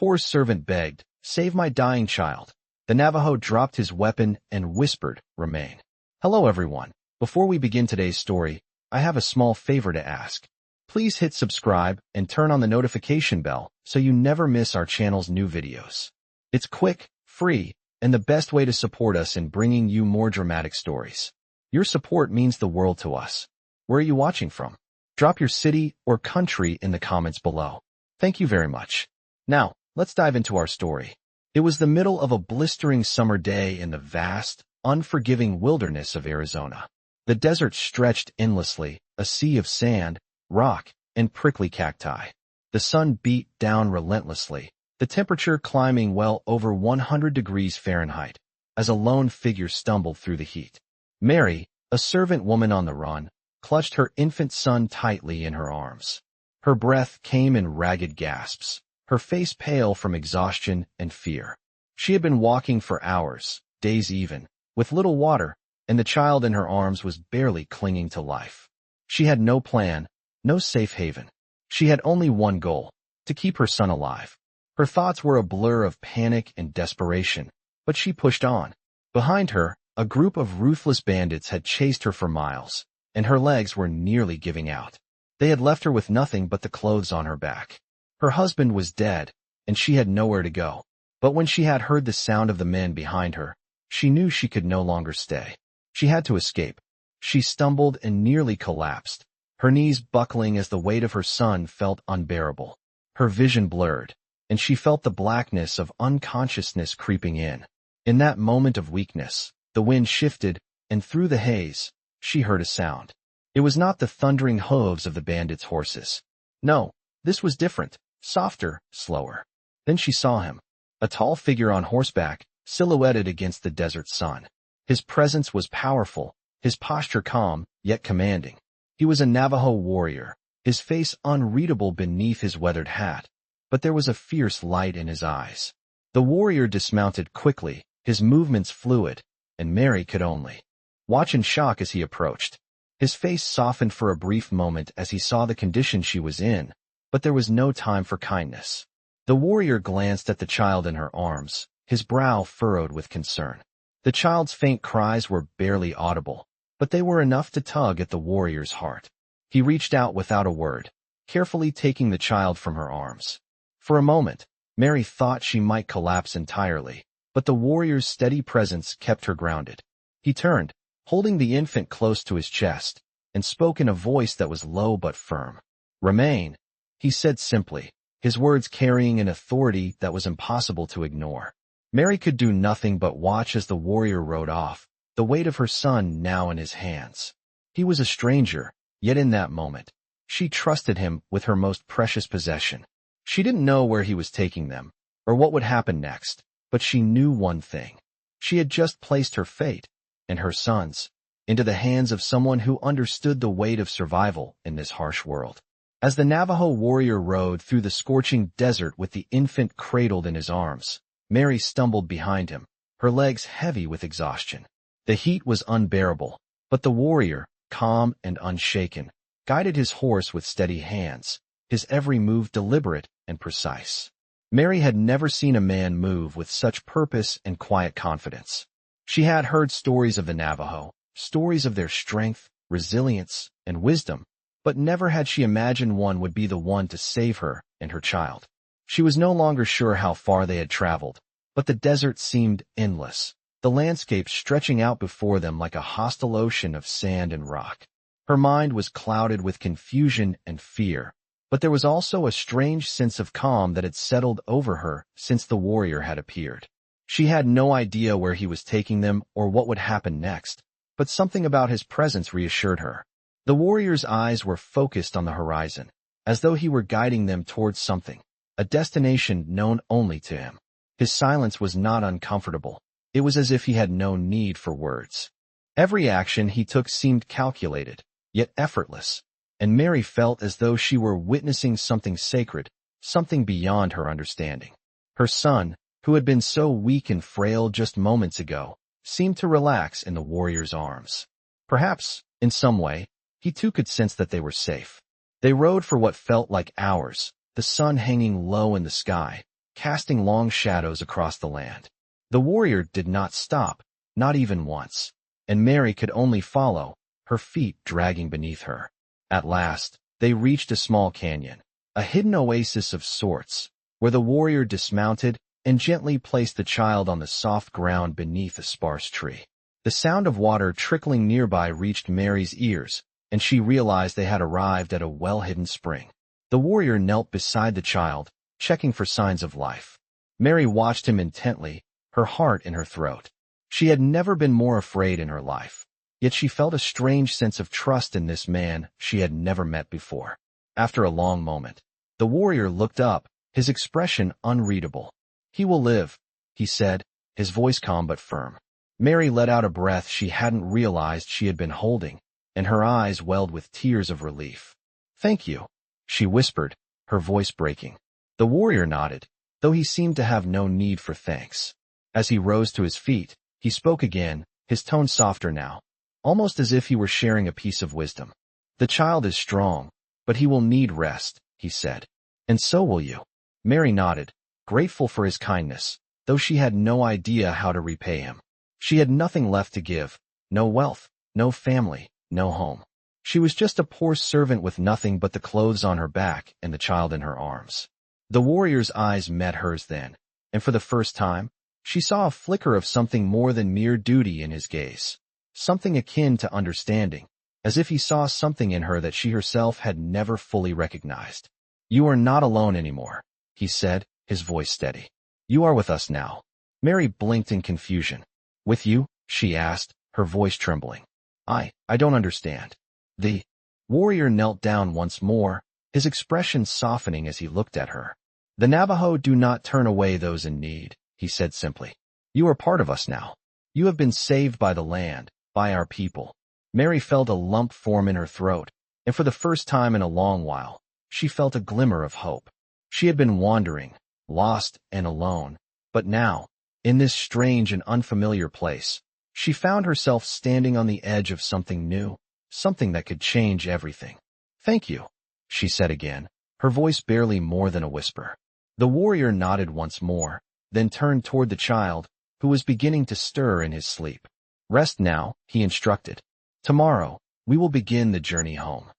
poor servant begged, "Save my dying child." The Navajo dropped his weapon and whispered, "Remain." Hello everyone. Before we begin today's story, I have a small favor to ask. Please hit subscribe and turn on the notification bell so you never miss our channel's new videos. It's quick, free, and the best way to support us in bringing you more dramatic stories. Your support means the world to us. Where are you watching from? Drop your city or country in the comments below. Thank you very much. Now, let's dive into our story. It was the middle of a blistering summer day in the vast, unforgiving wilderness of Arizona. The desert stretched endlessly, a sea of sand, rock, and prickly cacti. The sun beat down relentlessly, the temperature climbing well over 100 degrees Fahrenheit, as a lone figure stumbled through the heat. Mary, a servant woman on the run, clutched her infant son tightly in her arms. Her breath came in ragged gasps, her face pale from exhaustion and fear. She had been walking for hours, days even, with little water, and the child in her arms was barely clinging to life. She had no plan, no safe haven. She had only one goal, to keep her son alive. Her thoughts were a blur of panic and desperation, but she pushed on. Behind her, a group of ruthless bandits had chased her for miles, and her legs were nearly giving out. They had left her with nothing but the clothes on her back. Her husband was dead, and she had nowhere to go. But when she had heard the sound of the men behind her, she knew she could no longer stay. She had to escape. She stumbled and nearly collapsed, her knees buckling as the weight of her son felt unbearable. Her vision blurred, and she felt the blackness of unconsciousness creeping in. In that moment of weakness, the wind shifted, and through the haze, she heard a sound. It was not the thundering hooves of the bandits' horses. No, this was different, softer, slower. Then she saw him, a tall figure on horseback, silhouetted against the desert sun. His presence was powerful, his posture calm, yet commanding. He was a Navajo warrior, his face unreadable beneath his weathered hat, but there was a fierce light in his eyes. The warrior dismounted quickly, his movements fluid, and Mary could only watch in shock as he approached. His face softened for a brief moment as he saw the condition she was in, but there was no time for kindness. The warrior glanced at the child in her arms, his brow furrowed with concern. The child's faint cries were barely audible, but they were enough to tug at the warrior's heart. He reached out without a word, carefully taking the child from her arms. For a moment, Mary thought she might collapse entirely, but the warrior's steady presence kept her grounded. He turned, holding the infant close to his chest, and spoke in a voice that was low but firm. "Remain," he said simply, his words carrying an authority that was impossible to ignore. Mary could do nothing but watch as the warrior rode off, the weight of her son now in his hands. He was a stranger, yet in that moment, she trusted him with her most precious possession. She didn't know where he was taking them, or what would happen next, but she knew one thing. She had just placed her fate, and her son's, into the hands of someone who understood the weight of survival in this harsh world. As the Navajo warrior rode through the scorching desert with the infant cradled in his arms, Mary stumbled behind him, her legs heavy with exhaustion. The heat was unbearable, but the warrior, calm and unshaken, guided his horse with steady hands, his every move deliberate and precise. Mary had never seen a man move with such purpose and quiet confidence. She had heard stories of the Navajo, stories of their strength, resilience, and wisdom, but never had she imagined one would be the one to save her and her child. She was no longer sure how far they had traveled, but the desert seemed endless, the landscape stretching out before them like a hostile ocean of sand and rock. Her mind was clouded with confusion and fear, but there was also a strange sense of calm that had settled over her since the warrior had appeared. She had no idea where he was taking them or what would happen next, but something about his presence reassured her. The warrior's eyes were focused on the horizon, as though he were guiding them towards something, a destination known only to him. His silence was not uncomfortable. It was as if he had no need for words. Every action he took seemed calculated, yet effortless, and Mary felt as though she were witnessing something sacred, something beyond her understanding. Her son, who had been so weak and frail just moments ago, seemed to relax in the warrior's arms. Perhaps, in some way, he too could sense that they were safe. They rode for what felt like hours, the sun hanging low in the sky, casting long shadows across the land. The warrior did not stop, not even once, and Mary could only follow, her feet dragging beneath her. At last, they reached a small canyon, a hidden oasis of sorts, where the warrior dismounted and gently placed the child on the soft ground beneath a sparse tree. The sound of water trickling nearby reached Mary's ears, and she realized they had arrived at a well-hidden spring. The warrior knelt beside the child, checking for signs of life. Mary watched him intently, her heart in her throat. She had never been more afraid in her life, yet she felt a strange sense of trust in this man she had never met before. After a long moment, the warrior looked up, his expression unreadable. "He will live," he said, his voice calm but firm. Mary let out a breath she hadn't realized she had been holding, and her eyes welled with tears of relief. "Thank you," she whispered, her voice breaking. The warrior nodded, though he seemed to have no need for thanks. As he rose to his feet, he spoke again, his tone softer now, almost as if he were sharing a piece of wisdom. "The child is strong, but he will need rest," he said. "And so will you." Mary nodded, grateful for his kindness, though she had no idea how to repay him. She had nothing left to give, no wealth, no family, no home. She was just a poor servant with nothing but the clothes on her back and the child in her arms. The warrior's eyes met hers then, and for the first time, she saw a flicker of something more than mere duty in his gaze, something akin to understanding, as if he saw something in her that she herself had never fully recognized. "You are not alone anymore," he said, his voice steady. "You are with us now." Mary blinked in confusion. "With you?" she asked, her voice trembling. I don't understand." The warrior knelt down once more, his expression softening as he looked at her. "The Navajo do not turn away those in need," he said simply. "You are part of us now. You have been saved by the land, by our people." Mary felt a lump form in her throat, and for the first time in a long while, she felt a glimmer of hope. She had been wandering, lost and alone, but now, in this strange and unfamiliar place, she found herself standing on the edge of something new, something that could change everything. "Thank you," she said again, her voice barely more than a whisper. The warrior nodded once more, then turned toward the child, who was beginning to stir in his sleep. "Rest now," he instructed. "Tomorrow, we will begin the journey home."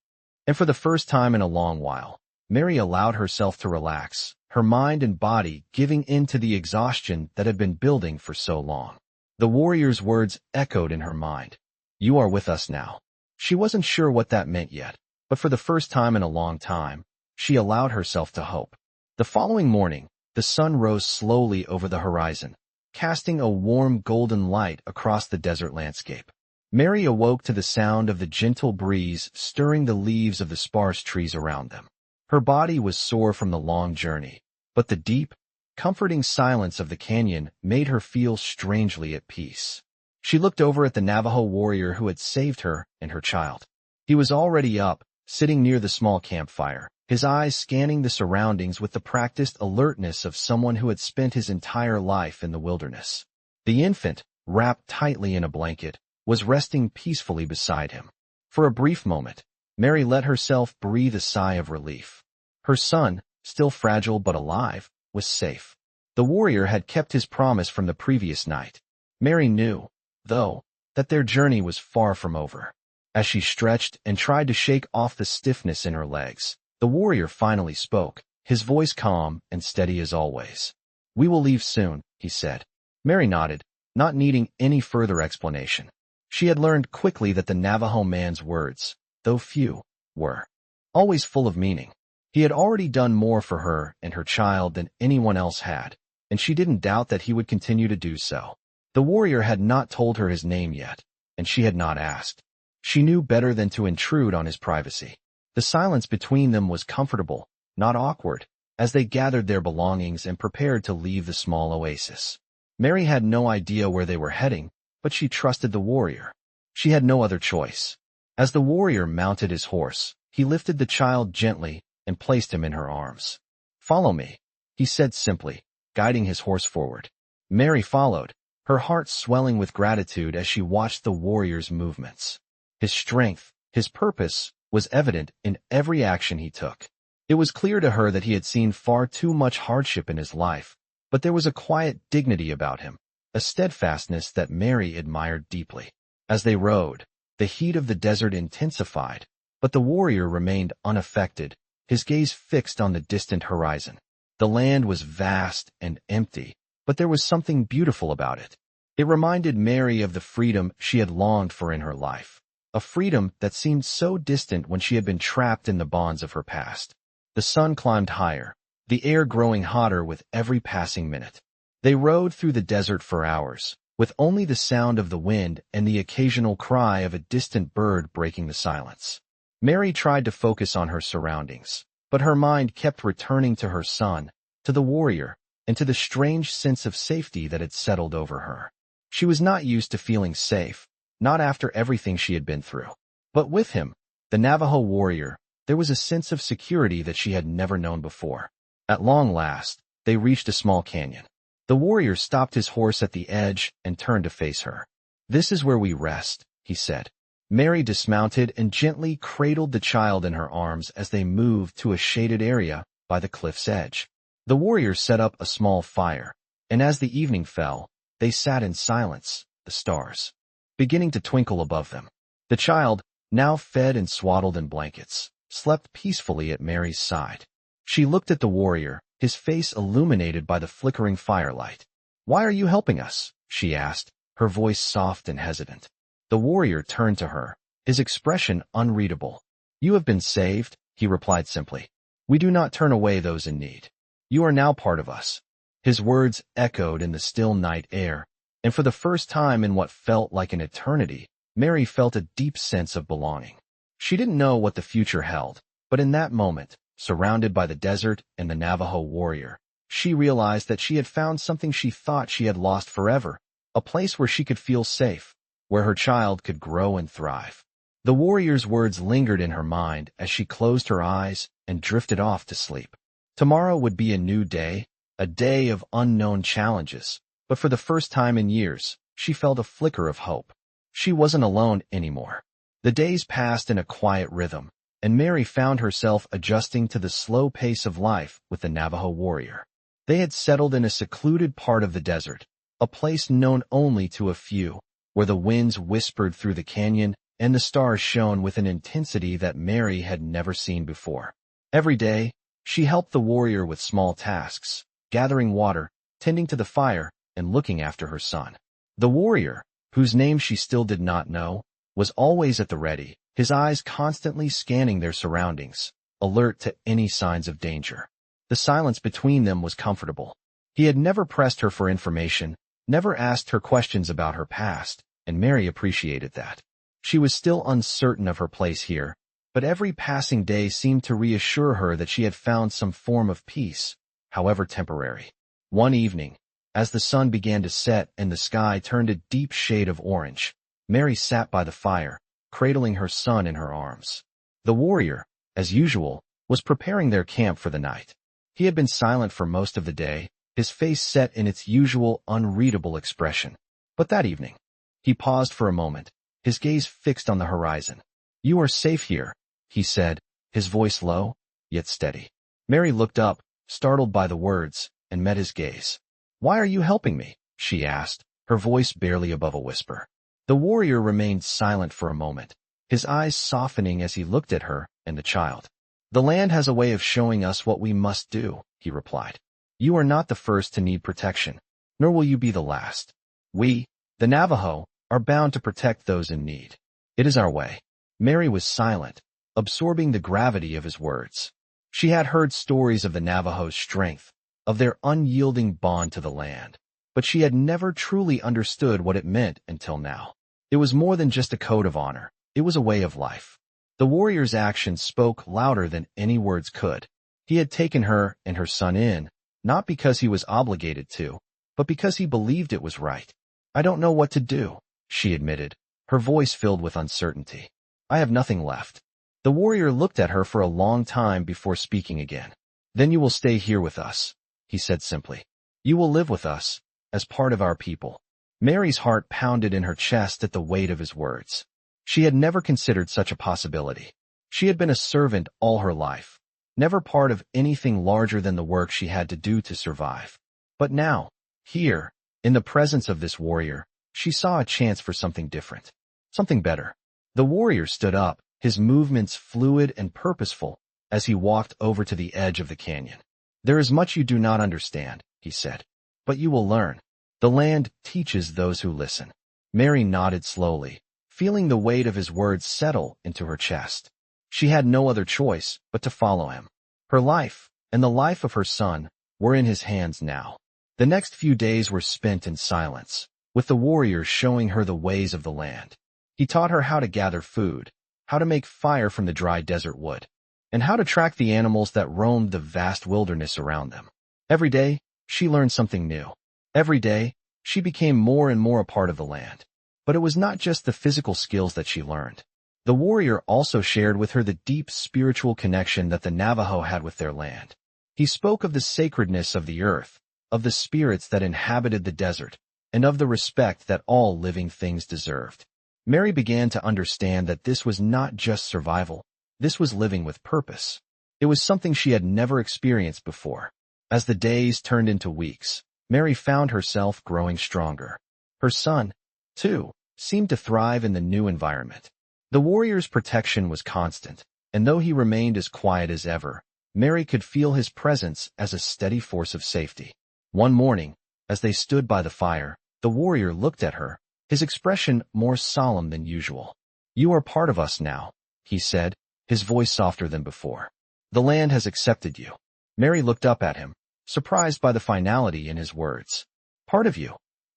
And for the first time in a long while, Mary allowed herself to relax, her mind and body giving in to the exhaustion that had been building for so long. The warrior's words echoed in her mind. "You are with us now." She wasn't sure what that meant yet, but for the first time in a long time, she allowed herself to hope. The following morning, the sun rose slowly over the horizon, casting a warm golden light across the desert landscape. Mary awoke to the sound of the gentle breeze stirring the leaves of the sparse trees around them. Her body was sore from the long journey, but the deep, comforting silence of the canyon made her feel strangely at peace. She looked over at the Navajo warrior who had saved her and her child. He was already up, sitting near the small campfire, his eyes scanning the surroundings with the practiced alertness of someone who had spent his entire life in the wilderness. The infant, wrapped tightly in a blanket, was resting peacefully beside him. For a brief moment, Mary let herself breathe a sigh of relief. Her son, still fragile but alive, was safe. The warrior had kept his promise from the previous night. Mary knew, though, that their journey was far from over. As she stretched and tried to shake off the stiffness in her legs, the warrior finally spoke, his voice calm and steady as always. "We will leave soon," he said. Mary nodded, not needing any further explanation. She had learned quickly that the Navajo man's words, though few, were always full of meaning. He had already done more for her and her child than anyone else had, and she didn't doubt that he would continue to do so. The warrior had not told her his name yet, and she had not asked. She knew better than to intrude on his privacy. The silence between them was comfortable, not awkward, as they gathered their belongings and prepared to leave the small oasis. Mary had no idea where they were heading, but she trusted the warrior. She had no other choice. As the warrior mounted his horse, he lifted the child gently and placed him in her arms. "Follow me," he said simply, guiding his horse forward. Mary followed, her heart swelling with gratitude as she watched the warrior's movements. His strength, his purpose, was evident in every action he took. It was clear to her that he had seen far too much hardship in his life, but there was a quiet dignity about him, a steadfastness that Mary admired deeply. As they rode, the heat of the desert intensified, but the warrior remained unaffected, his gaze fixed on the distant horizon. The land was vast and empty, but there was something beautiful about it. It reminded Mary of the freedom she had longed for in her life, a freedom that seemed so distant when she had been trapped in the bonds of her past. The sun climbed higher, the air growing hotter with every passing minute. They rode through the desert for hours, with only the sound of the wind and the occasional cry of a distant bird breaking the silence. Mary tried to focus on her surroundings, but her mind kept returning to her son, to the warrior, and to the strange sense of safety that had settled over her. She was not used to feeling safe, not after everything she had been through. But with him, the Navajo warrior, there was a sense of security that she had never known before. At long last, they reached a small canyon. The warrior stopped his horse at the edge and turned to face her. "This is where we rest," he said. Mary dismounted and gently cradled the child in her arms as they moved to a shaded area by the cliff's edge. The warrior set up a small fire, and as the evening fell, they sat in silence, the stars beginning to twinkle above them. The child, now fed and swaddled in blankets, slept peacefully at Mary's side. She looked at the warrior, his face illuminated by the flickering firelight. "Why are you helping us?" she asked, her voice soft and hesitant. The warrior turned to her, his expression unreadable. "You have been saved," he replied simply. "We do not turn away those in need. You are now part of us." His words echoed in the still night air, and for the first time in what felt like an eternity, Mary felt a deep sense of belonging. She didn't know what the future held, but in that moment, surrounded by the desert and the Navajo warrior, she realized that she had found something she thought she had lost forever, a place where she could feel safe, where her child could grow and thrive. The warrior's words lingered in her mind as she closed her eyes and drifted off to sleep. Tomorrow would be a new day, a day of unknown challenges, but for the first time in years, she felt a flicker of hope. She wasn't alone anymore. The days passed in a quiet rhythm, and Mary found herself adjusting to the slow pace of life with the Navajo warrior. They had settled in a secluded part of the desert, a place known only to a few, where the winds whispered through the canyon and the stars shone with an intensity that Mary had never seen before. Every day, she helped the warrior with small tasks, gathering water, tending to the fire, and looking after her son. The warrior, whose name she still did not know, was always at the ready, his eyes constantly scanning their surroundings, alert to any signs of danger. The silence between them was comfortable. He had never pressed her for information, never asked her questions about her past, and Mary appreciated that. She was still uncertain of her place here, but every passing day seemed to reassure her that she had found some form of peace, however temporary. One evening, as the sun began to set and the sky turned a deep shade of orange, Mary sat by the fire, cradling her son in her arms. The warrior, as usual, was preparing their camp for the night. He had been silent for most of the day, his face set in its usual unreadable expression. But that evening, he paused for a moment, his gaze fixed on the horizon. "You are safe here," he said, his voice low, yet steady. Mary looked up, startled by the words, and met his gaze. "Why are you helping me?" she asked, her voice barely above a whisper. The warrior remained silent for a moment, his eyes softening as he looked at her and the child. "The land has a way of showing us what we must do," he replied. "You are not the first to need protection, nor will you be the last. We, the Navajo, are bound to protect those in need. It is our way." Mary was silent, absorbing the gravity of his words. She had heard stories of the Navajo's strength, of their unyielding bond to the land, but she had never truly understood what it meant until now. It was more than just a code of honor. It was a way of life. The warrior's actions spoke louder than any words could. He had taken her and her son in, not because he was obligated to, but because he believed it was right. "I don't know what to do," she admitted, her voice filled with uncertainty. "I have nothing left." The warrior looked at her for a long time before speaking again. "Then you will stay here with us," he said simply. "You will live with us, as part of our people." Mary's heart pounded in her chest at the weight of his words. She had never considered such a possibility. She had been a servant all her life, never part of anything larger than the work she had to do to survive. But now, here, in the presence of this warrior, she saw a chance for something different, something better. The warrior stood up, his movements fluid and purposeful, as he walked over to the edge of the canyon. "There is much you do not understand," he said, "but you will learn. The land teaches those who listen." Mary nodded slowly, feeling the weight of his words settle into her chest. She had no other choice but to follow him. Her life, and the life of her son, were in his hands now. The next few days were spent in silence, with the warrior showing her the ways of the land. He taught her how to gather food, how to make fire from the dry desert wood, and how to track the animals that roamed the vast wilderness around them. Every day, she learned something new. Every day, she became more and more a part of the land. But it was not just the physical skills that she learned. The warrior also shared with her the deep spiritual connection that the Navajo had with their land. He spoke of the sacredness of the earth, of the spirits that inhabited the desert, and of the respect that all living things deserved. Mary began to understand that this was not just survival, this was living with purpose. It was something she had never experienced before. As the days turned into weeks, Mary found herself growing stronger. Her son, too, seemed to thrive in the new environment. The warrior's protection was constant, and though he remained as quiet as ever, Mary could feel his presence as a steady force of safety. One morning, as they stood by the fire, the warrior looked at her, his expression more solemn than usual. "You are part of us now," he said, his voice softer than before. "The land has accepted you." Mary looked up at him, surprised by the finality in his words. "Part of you?"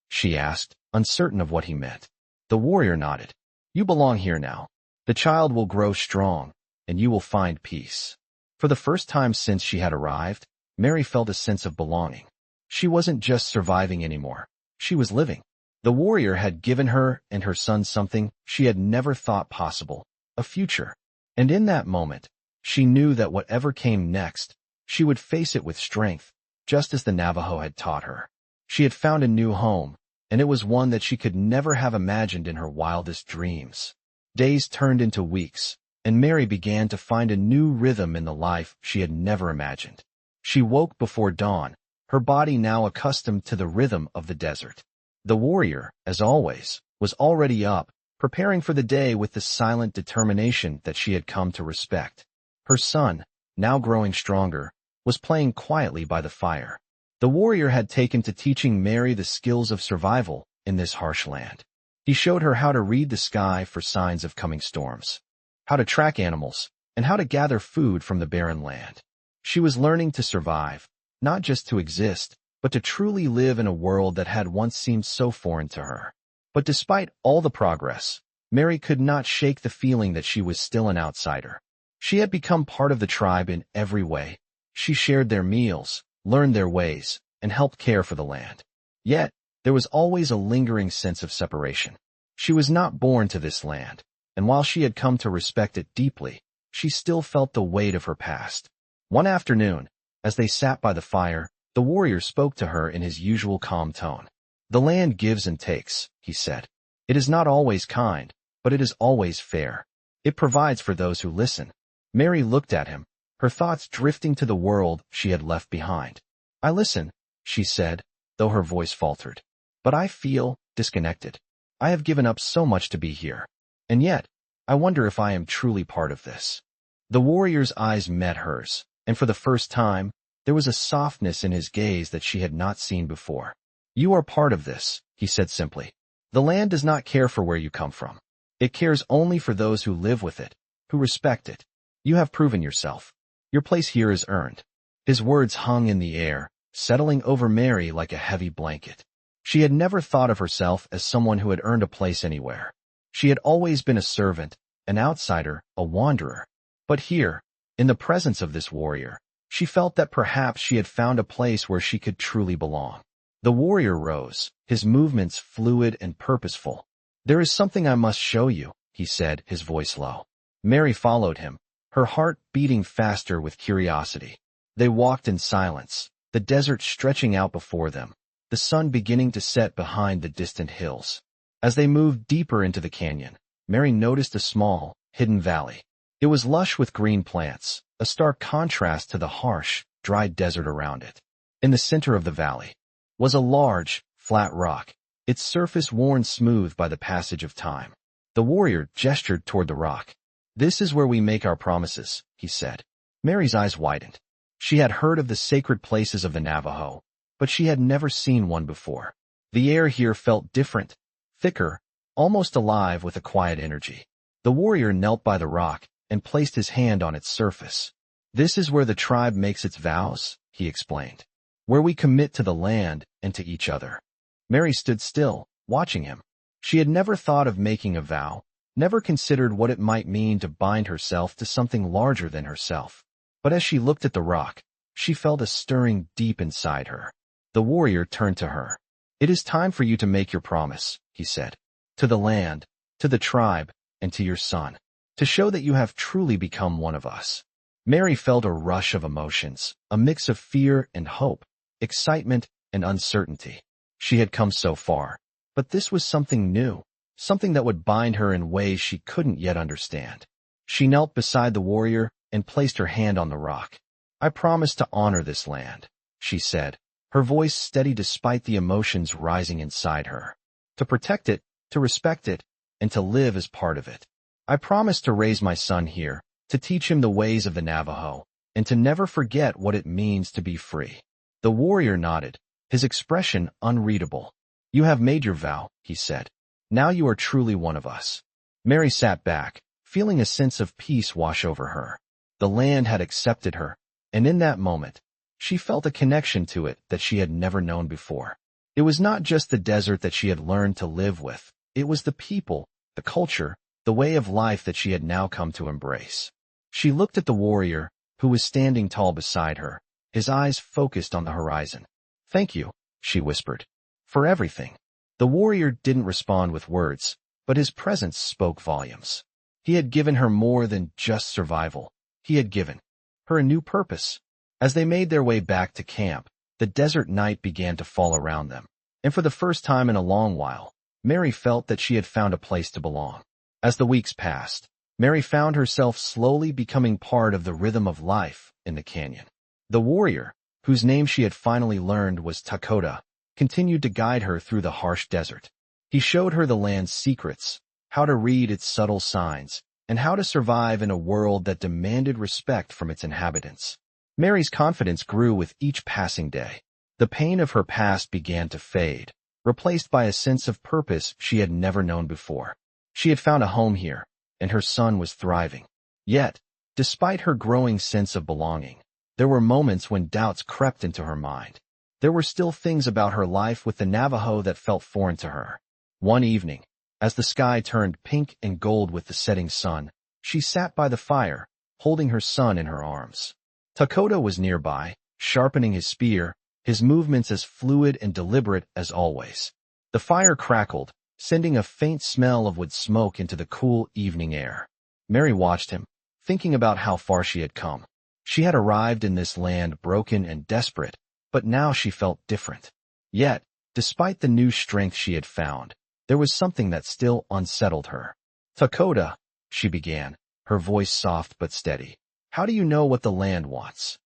she asked, uncertain of what he meant. The warrior nodded. "You belong here now. The child will grow strong, and you will find peace." For the first time since she had arrived, Mary felt a sense of belonging. She wasn't just surviving anymore. She was living. The warrior had given her and her son something she had never thought possible, a future. And in that moment, she knew that whatever came next, she would face it with strength, just as the Navajo had taught her. She had found a new home, and it was one that she could never have imagined in her wildest dreams. Days turned into weeks, and Mary began to find a new rhythm in the life she had never imagined. She woke before dawn, her body now accustomed to the rhythm of the desert. The warrior, as always, was already up, preparing for the day with the silent determination that she had come to respect. Her son, now growing stronger, was playing quietly by the fire. The warrior had taken to teaching Mary the skills of survival in this harsh land. He showed her how to read the sky for signs of coming storms, how to track animals, and how to gather food from the barren land. She was learning to survive, not just to exist, but to truly live in a world that had once seemed so foreign to her. But despite all the progress, Mary could not shake the feeling that she was still an outsider. She had become part of the tribe in every way. She shared their meals, learned their ways, and helped care for the land. Yet, there was always a lingering sense of separation. She was not born to this land, and while she had come to respect it deeply, she still felt the weight of her past. One afternoon, as they sat by the fire, the warrior spoke to her in his usual calm tone. "The land gives and takes," he said. "It is not always kind, but it is always fair. It provides for those who listen." Mary looked at him, her thoughts drifting to the world she had left behind. "I listen," she said, though her voice faltered. "But I feel disconnected. I have given up so much to be here. And yet, I wonder if I am truly part of this." The warrior's eyes met hers, and for the first time, there was a softness in his gaze that she had not seen before. "You are part of this," he said simply. "The land does not care for where you come from. It cares only for those who live with it, who respect it. You have proven yourself. Your place here is earned." His words hung in the air, settling over Mary like a heavy blanket. She had never thought of herself as someone who had earned a place anywhere. She had always been a servant, an outsider, a wanderer. But here, in the presence of this warrior, she felt that perhaps she had found a place where she could truly belong. The warrior rose, his movements fluid and purposeful. "There is something I must show you," he said, his voice low. Mary followed him, her heart beating faster with curiosity. They walked in silence, the desert stretching out before them, the sun beginning to set behind the distant hills. As they moved deeper into the canyon, Mary noticed a small, hidden valley. It was lush with green plants, a stark contrast to the harsh, dry desert around it. In the center of the valley was a large, flat rock, its surface worn smooth by the passage of time. The warrior gestured toward the rock. "This is where we make our promises," he said. Mary's eyes widened. She had heard of the sacred places of the Navajo, but she had never seen one before. The air here felt different, thicker, almost alive with a quiet energy. The warrior knelt by the rock and placed his hand on its surface. "This is where the tribe makes its vows," he explained. "Where we commit to the land and to each other." Mary stood still, watching him. She had never thought of making a vow, never considered what it might mean to bind herself to something larger than herself. But as she looked at the rock, she felt a stirring deep inside her. The warrior turned to her. "It is time for you to make your promise," he said. "To the land, to the tribe, and to your son. To show that you have truly become one of us." Mary felt a rush of emotions, a mix of fear and hope, excitement and uncertainty. She had come so far, but this was something new, something that would bind her in ways she couldn't yet understand. She knelt beside the warrior and placed her hand on the rock. "I promise to honor this land," she said, her voice steady despite the emotions rising inside her. "To protect it, to respect it, and to live as part of it. I promise to raise my son here, to teach him the ways of the Navajo, and to never forget what it means to be free." The warrior nodded, his expression unreadable. "You have made your vow," he said. "Now you are truly one of us." Mary sat back, feeling a sense of peace wash over her. The land had accepted her, and in that moment, she felt a connection to it that she had never known before. It was not just the desert that she had learned to live with, it was the people, the culture, the way of life that she had now come to embrace. She looked at the warrior, who was standing tall beside her, his eyes focused on the horizon. "Thank you," she whispered, "for everything." The warrior didn't respond with words, but his presence spoke volumes. He had given her more than just survival. He had given her a new purpose. As they made their way back to camp, the desert night began to fall around them, and for the first time in a long while, Mary felt that she had found a place to belong. As the weeks passed, Mary found herself slowly becoming part of the rhythm of life in the canyon. The warrior, whose name she had finally learned was Dakota, continued to guide her through the harsh desert. He showed her the land's secrets, how to read its subtle signs, and how to survive in a world that demanded respect from its inhabitants. Mary's confidence grew with each passing day. The pain of her past began to fade, replaced by a sense of purpose she had never known before. She had found a home here, and her son was thriving. Yet, despite her growing sense of belonging, there were moments when doubts crept into her mind. There were still things about her life with the Navajo that felt foreign to her. One evening, as the sky turned pink and gold with the setting sun, she sat by the fire, holding her son in her arms. Dakota was nearby, sharpening his spear, his movements as fluid and deliberate as always. The fire crackled, sending a faint smell of wood smoke into the cool evening air. Mary watched him, thinking about how far she had come. She had arrived in this land broken and desperate, but now she felt different. Yet, despite the new strength she had found, there was something that still unsettled her. "Dakota," she began, her voice soft but steady, "how do you know what the land wants?"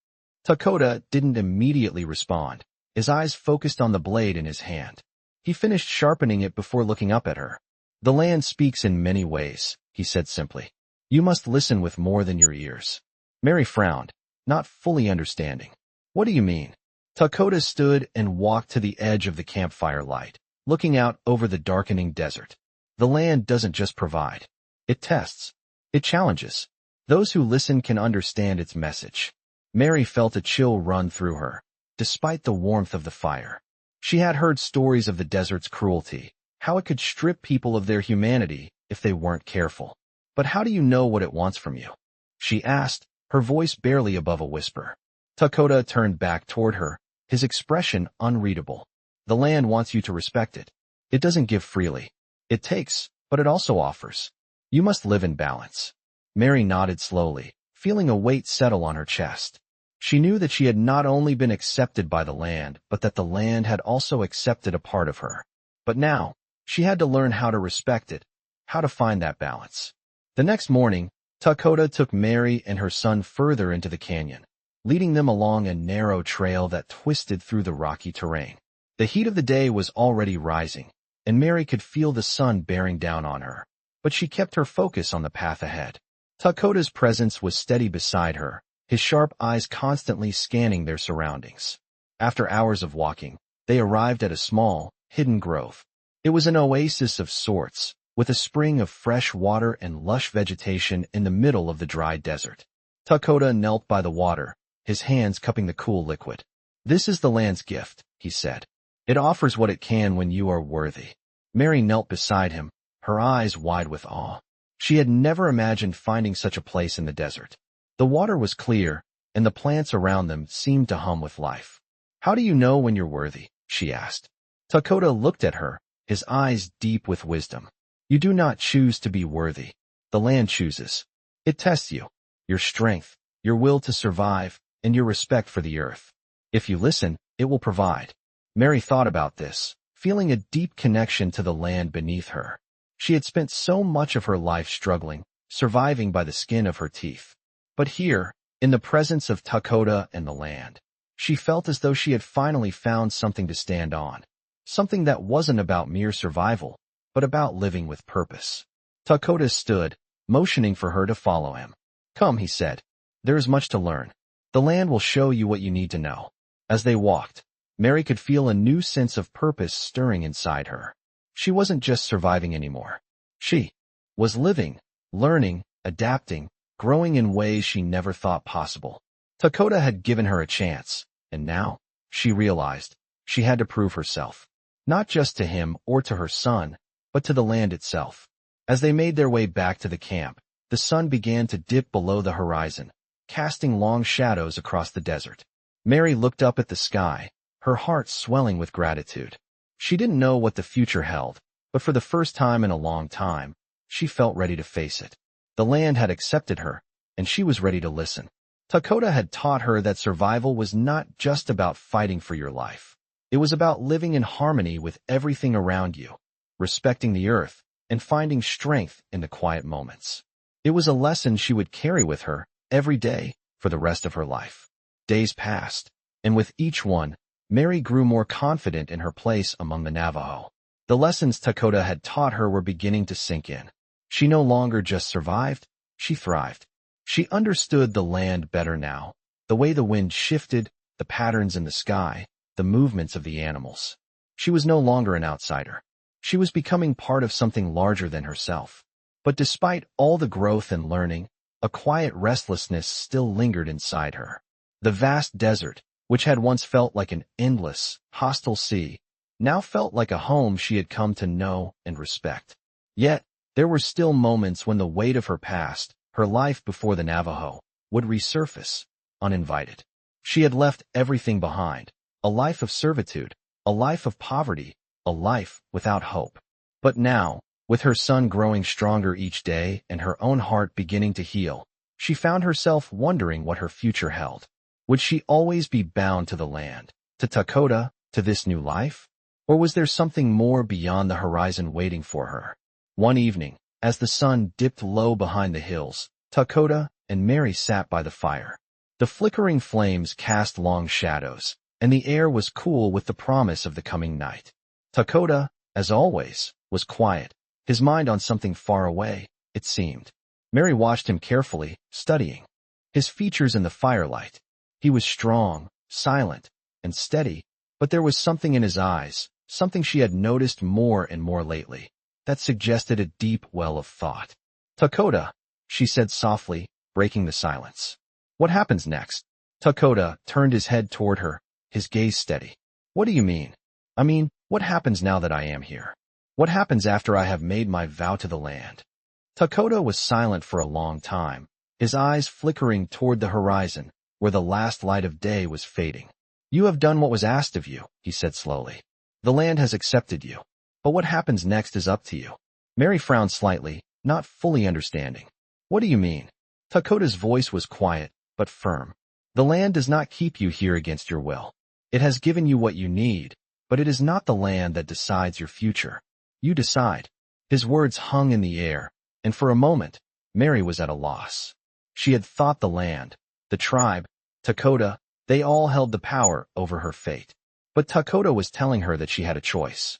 Dakota didn't immediately respond, his eyes focused on the blade in his hand. He finished sharpening it before looking up at her. "The land speaks in many ways," he said simply. "You must listen with more than your ears." Mary frowned, not fully understanding. "What do you mean?" Dakota stood and walked to the edge of the campfire light, looking out over the darkening desert. "The land doesn't just provide. It tests. It challenges. Those who listen can understand its message." Mary felt a chill run through her, despite the warmth of the fire. She had heard stories of the desert's cruelty, how it could strip people of their humanity if they weren't careful. "But how do you know what it wants from you?" she asked, her voice barely above a whisper. Dakota turned back toward her, his expression unreadable. "The land wants you to respect it. It doesn't give freely. It takes, but it also offers. You must live in balance." Mary nodded slowly, feeling a weight settle on her chest. She knew that she had not only been accepted by the land, but that the land had also accepted a part of her. But now, she had to learn how to respect it, how to find that balance. The next morning, Dakota took Mary and her son further into the canyon, leading them along a narrow trail that twisted through the rocky terrain. The heat of the day was already rising, and Mary could feel the sun bearing down on her, but she kept her focus on the path ahead. Dakota's presence was steady beside her, his sharp eyes constantly scanning their surroundings. After hours of walking, they arrived at a small, hidden grove. It was an oasis of sorts, with a spring of fresh water and lush vegetation in the middle of the dry desert. Dakota knelt by the water, his hands cupping the cool liquid. "This is the land's gift," he said. "It offers what it can when you are worthy." Mary knelt beside him, her eyes wide with awe. She had never imagined finding such a place in the desert. The water was clear, and the plants around them seemed to hum with life. "How do you know when you're worthy?" she asked. Dakota looked at her, his eyes deep with wisdom. "You do not choose to be worthy. The land chooses. It tests you, your strength, your will to survive, and your respect for the earth. If you listen, it will provide." Mary thought about this, feeling a deep connection to the land beneath her. She had spent so much of her life struggling, surviving by the skin of her teeth. But here, in the presence of Dakota and the land, she felt as though she had finally found something to stand on, something that wasn't about mere survival, but about living with purpose. Dakota stood, motioning for her to follow him. "Come," he said. "There is much to learn. The land will show you what you need to know." As they walked, Mary could feel a new sense of purpose stirring inside her. She wasn't just surviving anymore. She was living, learning, adapting, growing in ways she never thought possible. Dakota had given her a chance, and now, she realized, she had to prove herself. Not just to him or to her son, but to the land itself. As they made their way back to the camp, the sun began to dip below the horizon, casting long shadows across the desert. Mary looked up at the sky, her heart swelling with gratitude. She didn't know what the future held, but for the first time in a long time, she felt ready to face it. The land had accepted her, and she was ready to listen. Dakota had taught her that survival was not just about fighting for your life. It was about living in harmony with everything around you, respecting the earth, and finding strength in the quiet moments. It was a lesson she would carry with her every day for the rest of her life. Days passed, and with each one, Mary grew more confident in her place among the Navajo. The lessons Dakota had taught her were beginning to sink in. She no longer just survived, she thrived. She understood the land better now, the way the wind shifted, the patterns in the sky, the movements of the animals. She was no longer an outsider. She was becoming part of something larger than herself. But despite all the growth and learning, a quiet restlessness still lingered inside her. The vast desert, which had once felt like an endless, hostile sea, now felt like a home she had come to know and respect. Yet, there were still moments when the weight of her past, her life before the Navajo, would resurface, uninvited. She had left everything behind, a life of servitude, a life of poverty, a life without hope. But now, with her son growing stronger each day and her own heart beginning to heal, she found herself wondering what her future held. Would she always be bound to the land, to Dakota, to this new life? Or was there something more beyond the horizon waiting for her? One evening, as the sun dipped low behind the hills, Dakota and Mary sat by the fire. The flickering flames cast long shadows, and the air was cool with the promise of the coming night. Dakota, as always, was quiet, his mind on something far away, it seemed. Mary watched him carefully, studying his features in the firelight. He was strong, silent, and steady, but there was something in his eyes, something she had noticed more and more lately, that suggested a deep well of thought. "Dakota," she said softly, breaking the silence. "What happens next?" Dakota turned his head toward her, his gaze steady. "What do you mean?" "I mean, what happens now that I am here? What happens after I have made my vow to the land?" Dakota was silent for a long time, his eyes flickering toward the horizon, where the last light of day was fading. "You have done what was asked of you," he said slowly. "The land has accepted you. But what happens next is up to you." Mary frowned slightly, not fully understanding. "What do you mean?" Dakota's voice was quiet, but firm. "The land does not keep you here against your will. It has given you what you need, but it is not the land that decides your future. You decide." His words hung in the air, and for a moment, Mary was at a loss. She had thought the land, the tribe, Dakota, they all held the power over her fate. But Dakota was telling her that she had a choice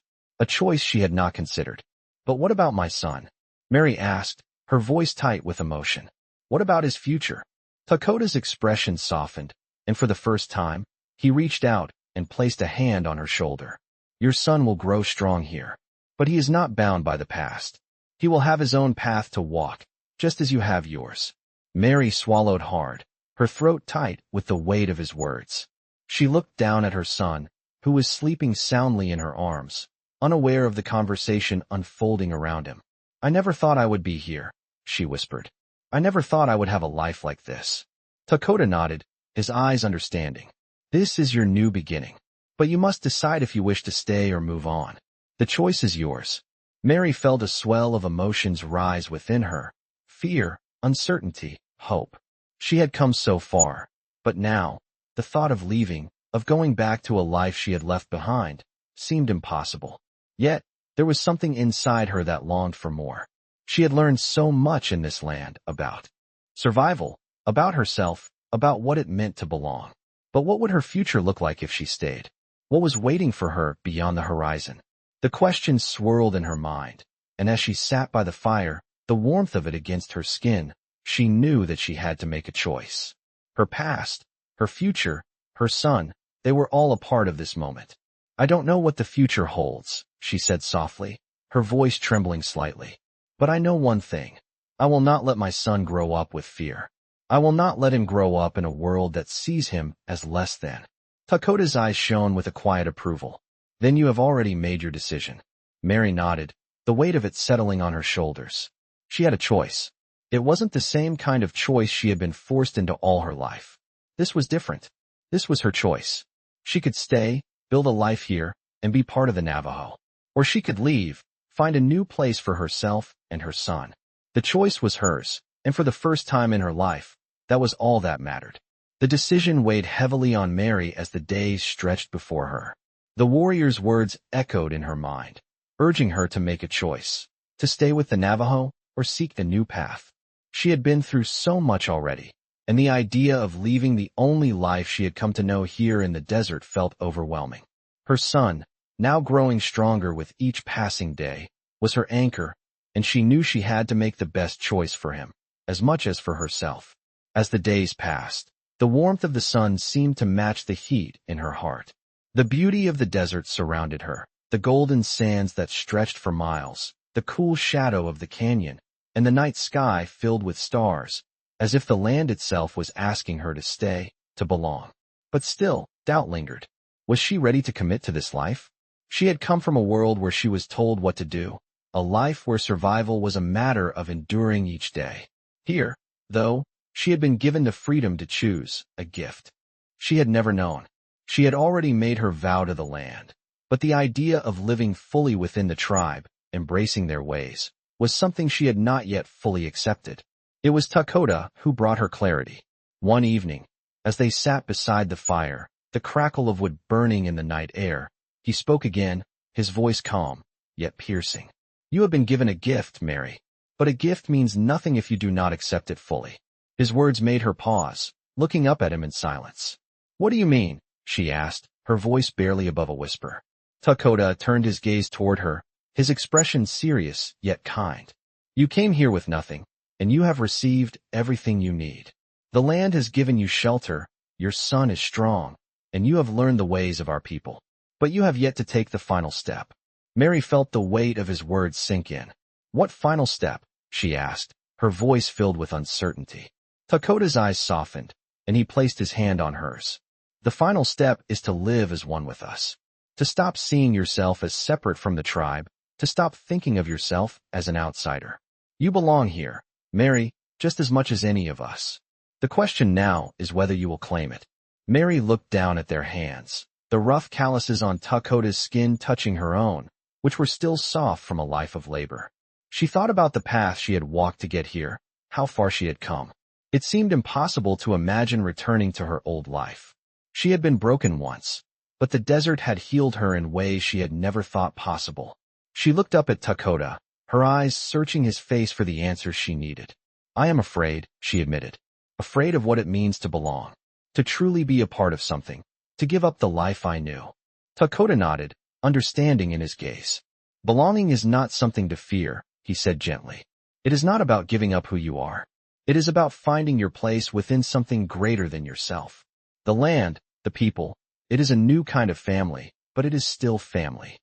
she had not considered. But what about my son? Mary asked, her voice tight with emotion. What about his future? Dakota's expression softened, and for the first time, he reached out and placed a hand on her shoulder. Your son will grow strong here, but he is not bound by the past. He will have his own path to walk, just as you have yours. Mary swallowed hard, her throat tight with the weight of his words. She looked down at her son, who was sleeping soundly in her arms, unaware of the conversation unfolding around him. I never thought I would be here, she whispered. I never thought I would have a life like this. Dakota nodded, his eyes understanding. This is your new beginning. But you must decide if you wish to stay or move on. The choice is yours. Mary felt a swell of emotions rise within her. Fear, uncertainty, hope. She had come so far. But now, the thought of leaving, of going back to a life she had left behind, seemed impossible. Yet, there was something inside her that longed for more. She had learned so much in this land about survival, about herself, about what it meant to belong. But what would her future look like if she stayed? What was waiting for her beyond the horizon? The question swirled in her mind, and as she sat by the fire, the warmth of it against her skin, she knew that she had to make a choice. Her past, her future, her son, they were all a part of this moment. I don't know what the future holds, she said softly, her voice trembling slightly. But I know one thing. I will not let my son grow up with fear. I will not let him grow up in a world that sees him as less than. Dakota's eyes shone with a quiet approval. Then you have already made your decision. Mary nodded, the weight of it settling on her shoulders. She had a choice. It wasn't the same kind of choice she had been forced into all her life. This was different. This was her choice. She could stay, build a life here, and be part of the Navajo. Or she could leave, find a new place for herself and her son. The choice was hers, and for the first time in her life, that was all that mattered. The decision weighed heavily on Mary as the days stretched before her. The warrior's words echoed in her mind, urging her to make a choice, to stay with the Navajo or seek the new path. She had been through so much already, and the idea of leaving the only life she had come to know here in the desert felt overwhelming. Her son, now growing stronger with each passing day, was her anchor, and she knew she had to make the best choice for him, as much as for herself. As the days passed, the warmth of the sun seemed to match the heat in her heart. The beauty of the desert surrounded her, the golden sands that stretched for miles, the cool shadow of the canyon, and the night sky filled with stars, as if the land itself was asking her to stay, to belong. But still, doubt lingered. Was she ready to commit to this life? She had come from a world where she was told what to do, a life where survival was a matter of enduring each day. Here, though, she had been given the freedom to choose, a gift she had never known. She had already made her vow to the land, but the idea of living fully within the tribe, embracing their ways, was something she had not yet fully accepted. It was Dakota who brought her clarity. One evening, as they sat beside the fire, the crackle of wood burning in the night air, he spoke again, his voice calm, yet piercing. You have been given a gift, Mary, but a gift means nothing if you do not accept it fully. His words made her pause, looking up at him in silence. What do you mean? She asked, her voice barely above a whisper. Dakota turned his gaze toward her, his expression serious yet kind. You came here with nothing, and you have received everything you need. The land has given you shelter, your son is strong, and you have learned the ways of our people. But you have yet to take the final step. Mary felt the weight of his words sink in. What final step? She asked, her voice filled with uncertainty. Dakota's eyes softened, and he placed his hand on hers. The final step is to live as one with us. To stop seeing yourself as separate from the tribe, to stop thinking of yourself as an outsider. You belong here, Mary, just as much as any of us. The question now is whether you will claim it. Mary looked down at their hands, the rough calluses on Dakota's skin touching her own, which were still soft from a life of labor. She thought about the path she had walked to get here, how far she had come. It seemed impossible to imagine returning to her old life. She had been broken once, but the desert had healed her in ways she had never thought possible. She looked up at Dakota, her eyes searching his face for the answers she needed. I am afraid, she admitted. Afraid of what it means to belong, to truly be a part of something, to give up the life I knew. Dakota nodded, understanding in his gaze. Belonging is not something to fear, he said gently. It is not about giving up who you are. It is about finding your place within something greater than yourself. The land, the people, it is a new kind of family, but it is still family.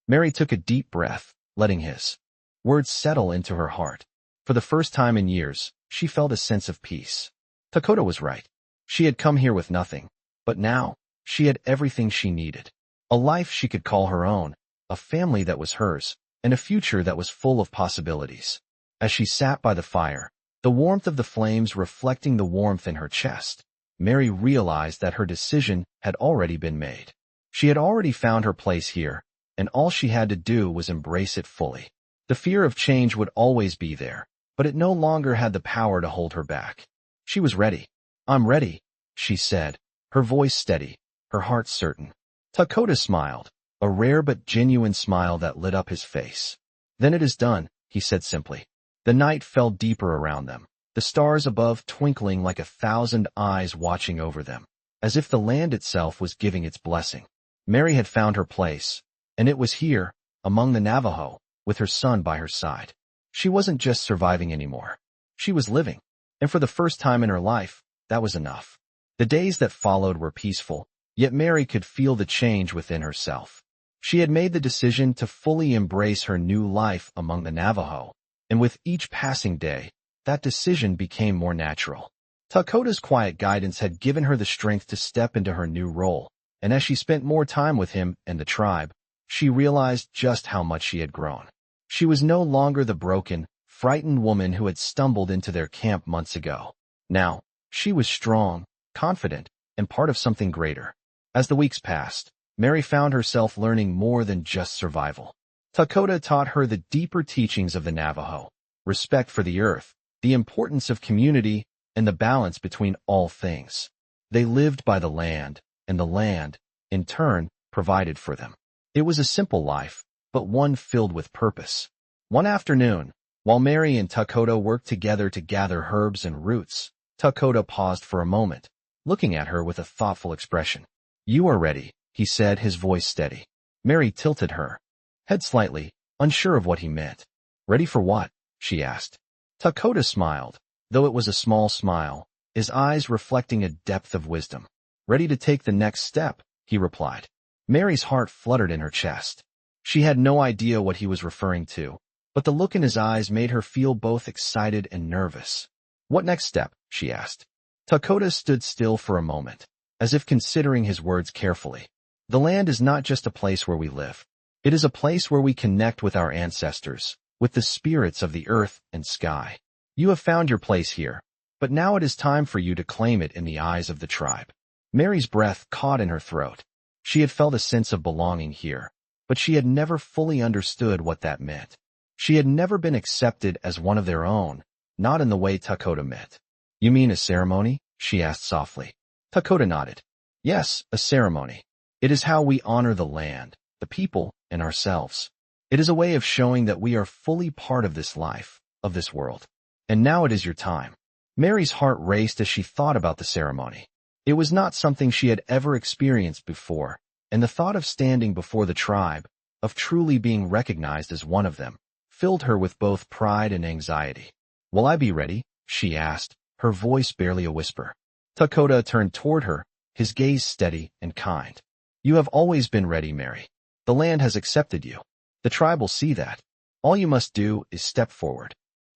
Mary took a deep breath, letting his words settle into her heart. For the first time in years, she felt a sense of peace. Dakota was right. She had come here with nothing, but now, she had everything she needed. A life she could call her own, a family that was hers, and a future that was full of possibilities. As she sat by the fire, the warmth of the flames reflecting the warmth in her chest, Mary realized that her decision had already been made. She had already found her place here, and all she had to do was embrace it fully. The fear of change would always be there, but it no longer had the power to hold her back. She was ready. I'm ready, she said, her voice steady, her heart certain. Dakota smiled, a rare but genuine smile that lit up his face. Then it is done, he said simply. The night fell deeper around them, the stars above twinkling like 1,000 eyes watching over them, as if the land itself was giving its blessing. Mary had found her place, and it was here, among the Navajo, with her son by her side. She wasn't just surviving anymore. She was living, and for the first time in her life, that was enough. The days that followed were peaceful, yet Mary could feel the change within herself. She had made the decision to fully embrace her new life among the Navajo, and with each passing day, that decision became more natural. Dakota's quiet guidance had given her the strength to step into her new role, and as she spent more time with him and the tribe, she realized just how much she had grown. She was no longer the broken, frightened woman who had stumbled into their camp months ago. Now, she was strong, confident, and part of something greater. As the weeks passed, Mary found herself learning more than just survival. Dakota taught her the deeper teachings of the Navajo, respect for the earth, the importance of community, and the balance between all things. They lived by the land, and the land, in turn, provided for them. It was a simple life, but one filled with purpose. One afternoon, while Mary and Dakota worked together to gather herbs and roots, Dakota paused for a moment, looking at her with a thoughtful expression. You are ready, he said, his voice steady. Mary tilted her head slightly, unsure of what he meant. Ready for what? She asked. Dakota smiled, though it was a small smile, his eyes reflecting a depth of wisdom. Ready to take the next step, he replied. Mary's heart fluttered in her chest. She had no idea what he was referring to, but the look in his eyes made her feel both excited and nervous. What next step? She asked. Dakota stood still for a moment, as if considering his words carefully. The land is not just a place where we live. It is a place where we connect with our ancestors, with the spirits of the earth and sky. You have found your place here, but now it is time for you to claim it in the eyes of the tribe. Mary's breath caught in her throat. She had felt a sense of belonging here, but she had never fully understood what that meant. She had never been accepted as one of their own, not in the way Dakota meant. You mean a ceremony? She asked softly. Dakota nodded. Yes, a ceremony. It is how we honor the land, the people, and ourselves. It is a way of showing that we are fully part of this life, of this world. And now it is your time. Mary's heart raced as she thought about the ceremony. It was not something she had ever experienced before, and the thought of standing before the tribe, of truly being recognized as one of them, filled her with both pride and anxiety. Will I be ready? She asked, her voice barely a whisper. Dakota turned toward her, his gaze steady and kind. You have always been ready, Mary. The land has accepted you. The tribe will see that. All you must do is step forward.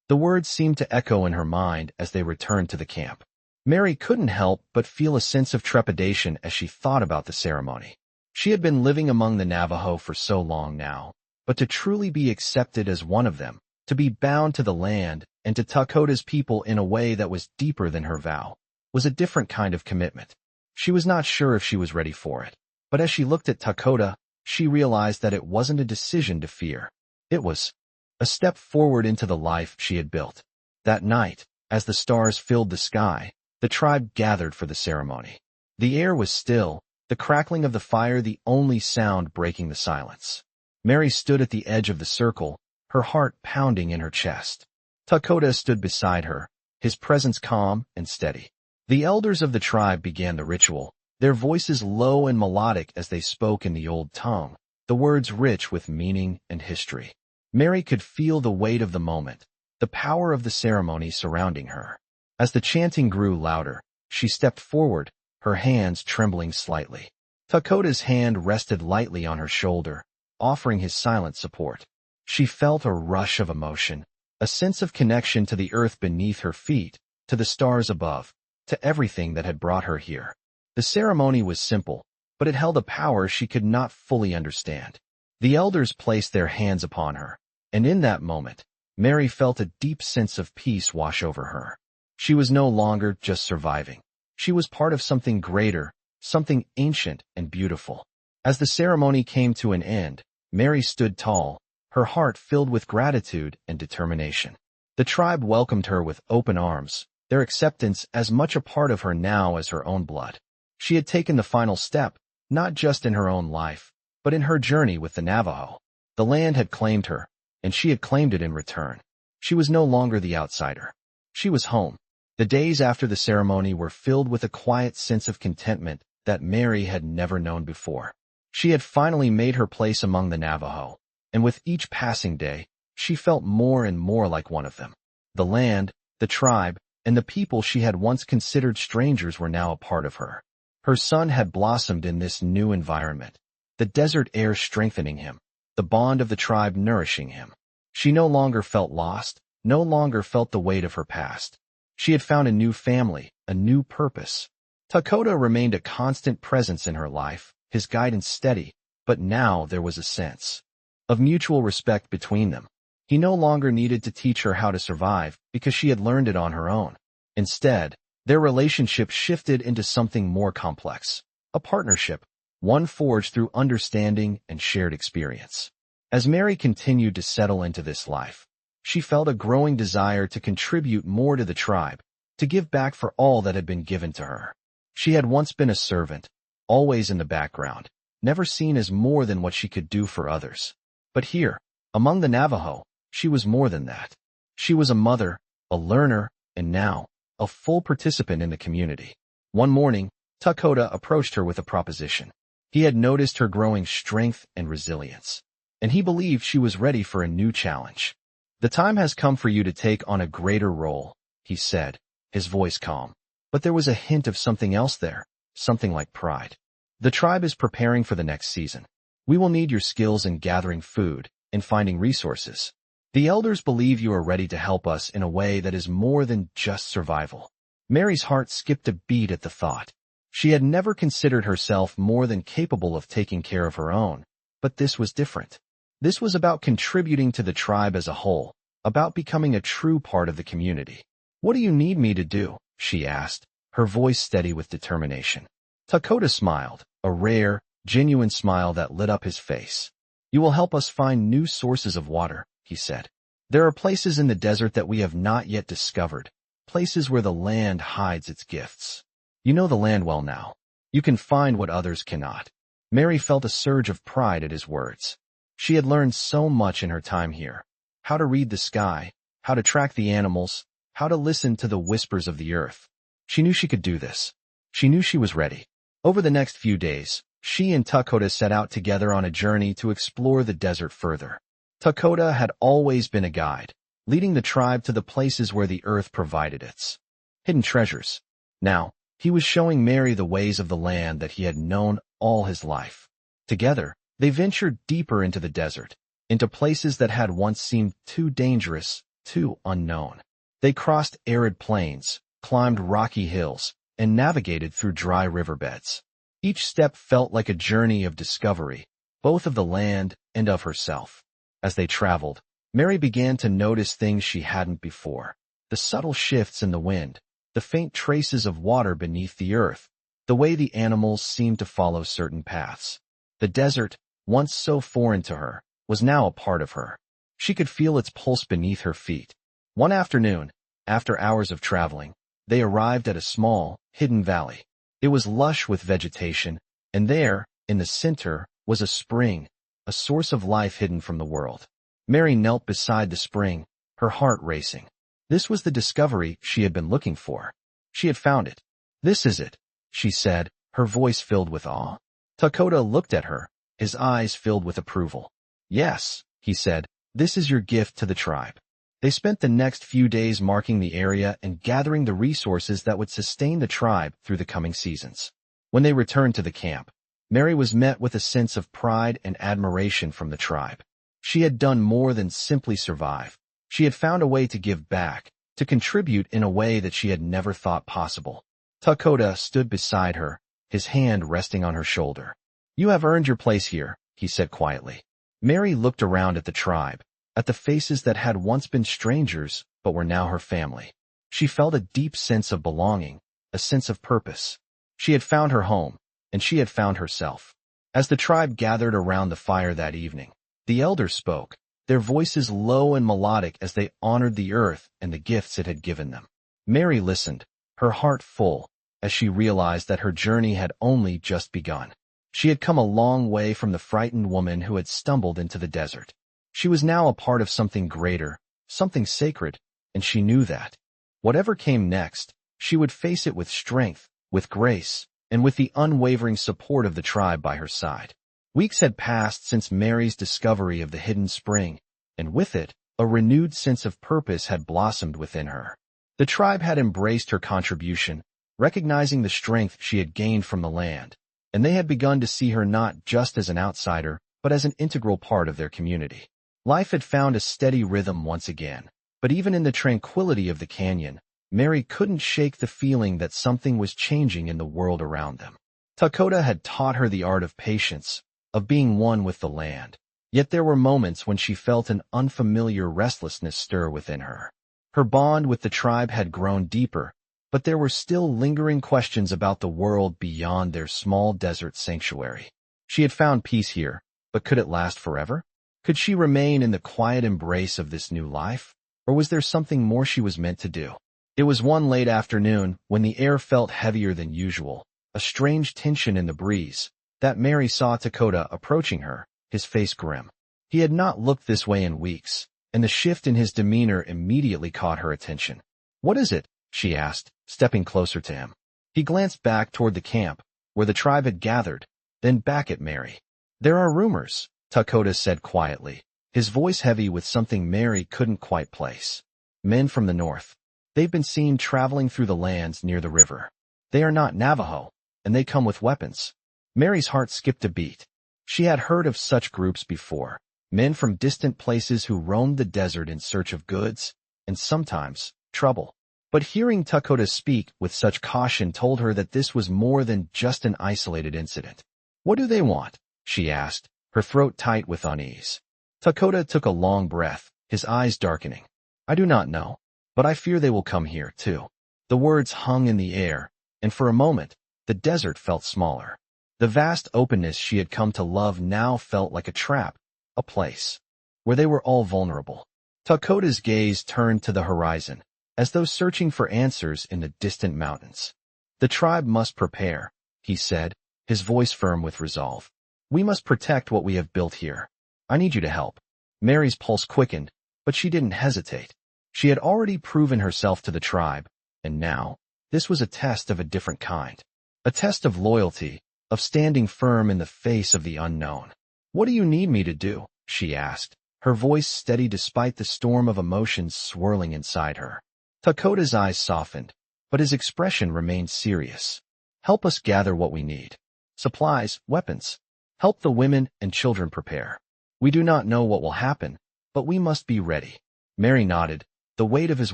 The words seemed to echo in her mind as they returned to the camp. Mary couldn't help but feel a sense of trepidation as she thought about the ceremony. She had been living among the Navajo for so long now, but to truly be accepted as one of them, to be bound to the land and to Dakota's people in a way that was deeper than her vow, was a different kind of commitment. She was not sure if she was ready for it, but as she looked at Dakota, she realized that it wasn't a decision to fear. It was a step forward into the life she had built. That night, as the stars filled the sky, the tribe gathered for the ceremony. The air was still, the crackling of the fire the only sound breaking the silence. Mary stood at the edge of the circle, her heart pounding in her chest. Dakota stood beside her, his presence calm and steady. The elders of the tribe began the ritual, their voices low and melodic as they spoke in the old tongue, the words rich with meaning and history. Mary could feel the weight of the moment, the power of the ceremony surrounding her. As the chanting grew louder, she stepped forward, her hands trembling slightly. Takota's hand rested lightly on her shoulder, offering his silent support. She felt a rush of emotion, a sense of connection to the earth beneath her feet, to the stars above, to everything that had brought her here. The ceremony was simple, but it held a power she could not fully understand. The elders placed their hands upon her, and in that moment, Mary felt a deep sense of peace wash over her. She was no longer just surviving. She was part of something greater, something ancient and beautiful. As the ceremony came to an end, Mary stood tall, her heart filled with gratitude and determination. The tribe welcomed her with open arms, their acceptance as much a part of her now as her own blood. She had taken the final step, not just in her own life, but in her journey with the Navajo. The land had claimed her, and she had claimed it in return. She was no longer the outsider. She was home. The days after the ceremony were filled with a quiet sense of contentment that Mary had never known before. She had finally made her place among the Navajo, and with each passing day, she felt more and more like one of them. The land, the tribe, and the people she had once considered strangers were now a part of her. Her son had blossomed in this new environment, the desert air strengthening him, the bond of the tribe nourishing him. She no longer felt lost, no longer felt the weight of her past. She had found a new family, a new purpose. Takota remained a constant presence in her life, his guidance steady, but now there was a sense of mutual respect between them. He no longer needed to teach her how to survive because she had learned it on her own. Instead, their relationship shifted into something more complex, a partnership, one forged through understanding and shared experience. As Mary continued to settle into this life, she felt a growing desire to contribute more to the tribe, to give back for all that had been given to her. She had once been a servant, always in the background, never seen as more than what she could do for others. But here, among the Navajo, she was more than that. She was a mother, a learner, and now, a full participant in the community. One morning, Takota approached her with a proposition. He had noticed her growing strength and resilience, and he believed she was ready for a new challenge. "The time has come for you to take on a greater role," he said, his voice calm. But there was a hint of something else there, something like pride. "The tribe is preparing for the next season. We will need your skills in gathering food, in finding resources. The elders believe you are ready to help us in a way that is more than just survival." Mary's heart skipped a beat at the thought. She had never considered herself more than capable of taking care of her own, but this was different. This was about contributing to the tribe as a whole, about becoming a true part of the community. "What do you need me to do?" she asked, her voice steady with determination. Takota smiled, a rare, genuine smile that lit up his face. "You will help us find new sources of water," he said. "There are places in the desert that we have not yet discovered, places where the land hides its gifts. You know the land well now. You can find what others cannot." Mary felt a surge of pride at his words. She had learned so much in her time here. How to read the sky, how to track the animals, how to listen to the whispers of the earth. She knew she could do this. She knew she was ready. Over the next few days, she and Takota set out together on a journey to explore the desert further. Takota had always been a guide, leading the tribe to the places where the earth provided its hidden treasures. Now, he was showing Mary the ways of the land that he had known all his life. Together, they ventured deeper into the desert, into places that had once seemed too dangerous, too unknown. They crossed arid plains, climbed rocky hills, and navigated through dry riverbeds. Each step felt like a journey of discovery, both of the land and of herself. As they traveled, Mary began to notice things she hadn't before. The subtle shifts in the wind, the faint traces of water beneath the earth, the way the animals seemed to follow certain paths. The desert, once so foreign to her, was now a part of her. She could feel its pulse beneath her feet. One afternoon, after hours of traveling, they arrived at a small, hidden valley. It was lush with vegetation, and there, in the center, was a spring, a source of life hidden from the world. Mary knelt beside the spring, her heart racing. This was the discovery she had been looking for. She had found it. "This is it," she said, her voice filled with awe. Dakota looked at her, his eyes filled with approval. "Yes," he said, "this is your gift to the tribe." They spent the next few days marking the area and gathering the resources that would sustain the tribe through the coming seasons. When they returned to the camp, Mary was met with a sense of pride and admiration from the tribe. She had done more than simply survive. She had found a way to give back, to contribute in a way that she had never thought possible. Dakota stood beside her, his hand resting on her shoulder. "You have earned your place here," he said quietly. Mary looked around at the tribe, at the faces that had once been strangers but were now her family. She felt a deep sense of belonging, a sense of purpose. She had found her home, and she had found herself. As the tribe gathered around the fire that evening, the elders spoke, their voices low and melodic as they honored the earth and the gifts it had given them. Mary listened, her heart full, as she realized that her journey had only just begun. She had come a long way from the frightened woman who had stumbled into the desert. She was now a part of something greater, something sacred, and she knew that. Whatever came next, she would face it with strength, with grace, and with the unwavering support of the tribe by her side. Weeks had passed since Mary's discovery of the hidden spring, and with it, a renewed sense of purpose had blossomed within her. The tribe had embraced her contribution, recognizing the strength she had gained from the land, and they had begun to see her not just as an outsider, but as an integral part of their community. Life had found a steady rhythm once again, but even in the tranquility of the canyon, Mary couldn't shake the feeling that something was changing in the world around them. Dakota had taught her the art of patience, of being one with the land. Yet there were moments when she felt an unfamiliar restlessness stir within her. Her bond with the tribe had grown deeper, but there were still lingering questions about the world beyond their small desert sanctuary. She had found peace here, but could it last forever? Could she remain in the quiet embrace of this new life? Or was there something more she was meant to do? It was one late afternoon, when the air felt heavier than usual, a strange tension in the breeze, that Mary saw Dakota approaching her, his face grim. He had not looked this way in weeks, and the shift in his demeanor immediately caught her attention. "What is it?" she asked, stepping closer to him. He glanced back toward the camp, where the tribe had gathered, then back at Mary. "There are rumors," Dakota said quietly, his voice heavy with something Mary couldn't quite place. "Men from the north. They've been seen traveling through the lands near the river. They are not Navajo, and they come with weapons." Mary's heart skipped a beat. She had heard of such groups before, men from distant places who roamed the desert in search of goods, and sometimes, trouble. But hearing Dakota speak with such caution told her that this was more than just an isolated incident. "What do they want?" she asked, her throat tight with unease. Dakota took a long breath, his eyes darkening. "I do not know, but I fear they will come here, too." The words hung in the air, and for a moment, the desert felt smaller. The vast openness she had come to love now felt like a trap, a place where they were all vulnerable. Dakota's gaze turned to the horizon, as though searching for answers in the distant mountains. "The tribe must prepare," he said, his voice firm with resolve. "We must protect what we have built here. I need you to help." Mary's pulse quickened, but she didn't hesitate. She had already proven herself to the tribe, and now, this was a test of a different kind. A test of loyalty, of standing firm in the face of the unknown. "What do you need me to do?" she asked, her voice steady despite the storm of emotions swirling inside her. Dakota's eyes softened, but his expression remained serious. "Help us gather what we need. Supplies, weapons. Help the women and children prepare. We do not know what will happen, but we must be ready." Mary nodded, the weight of his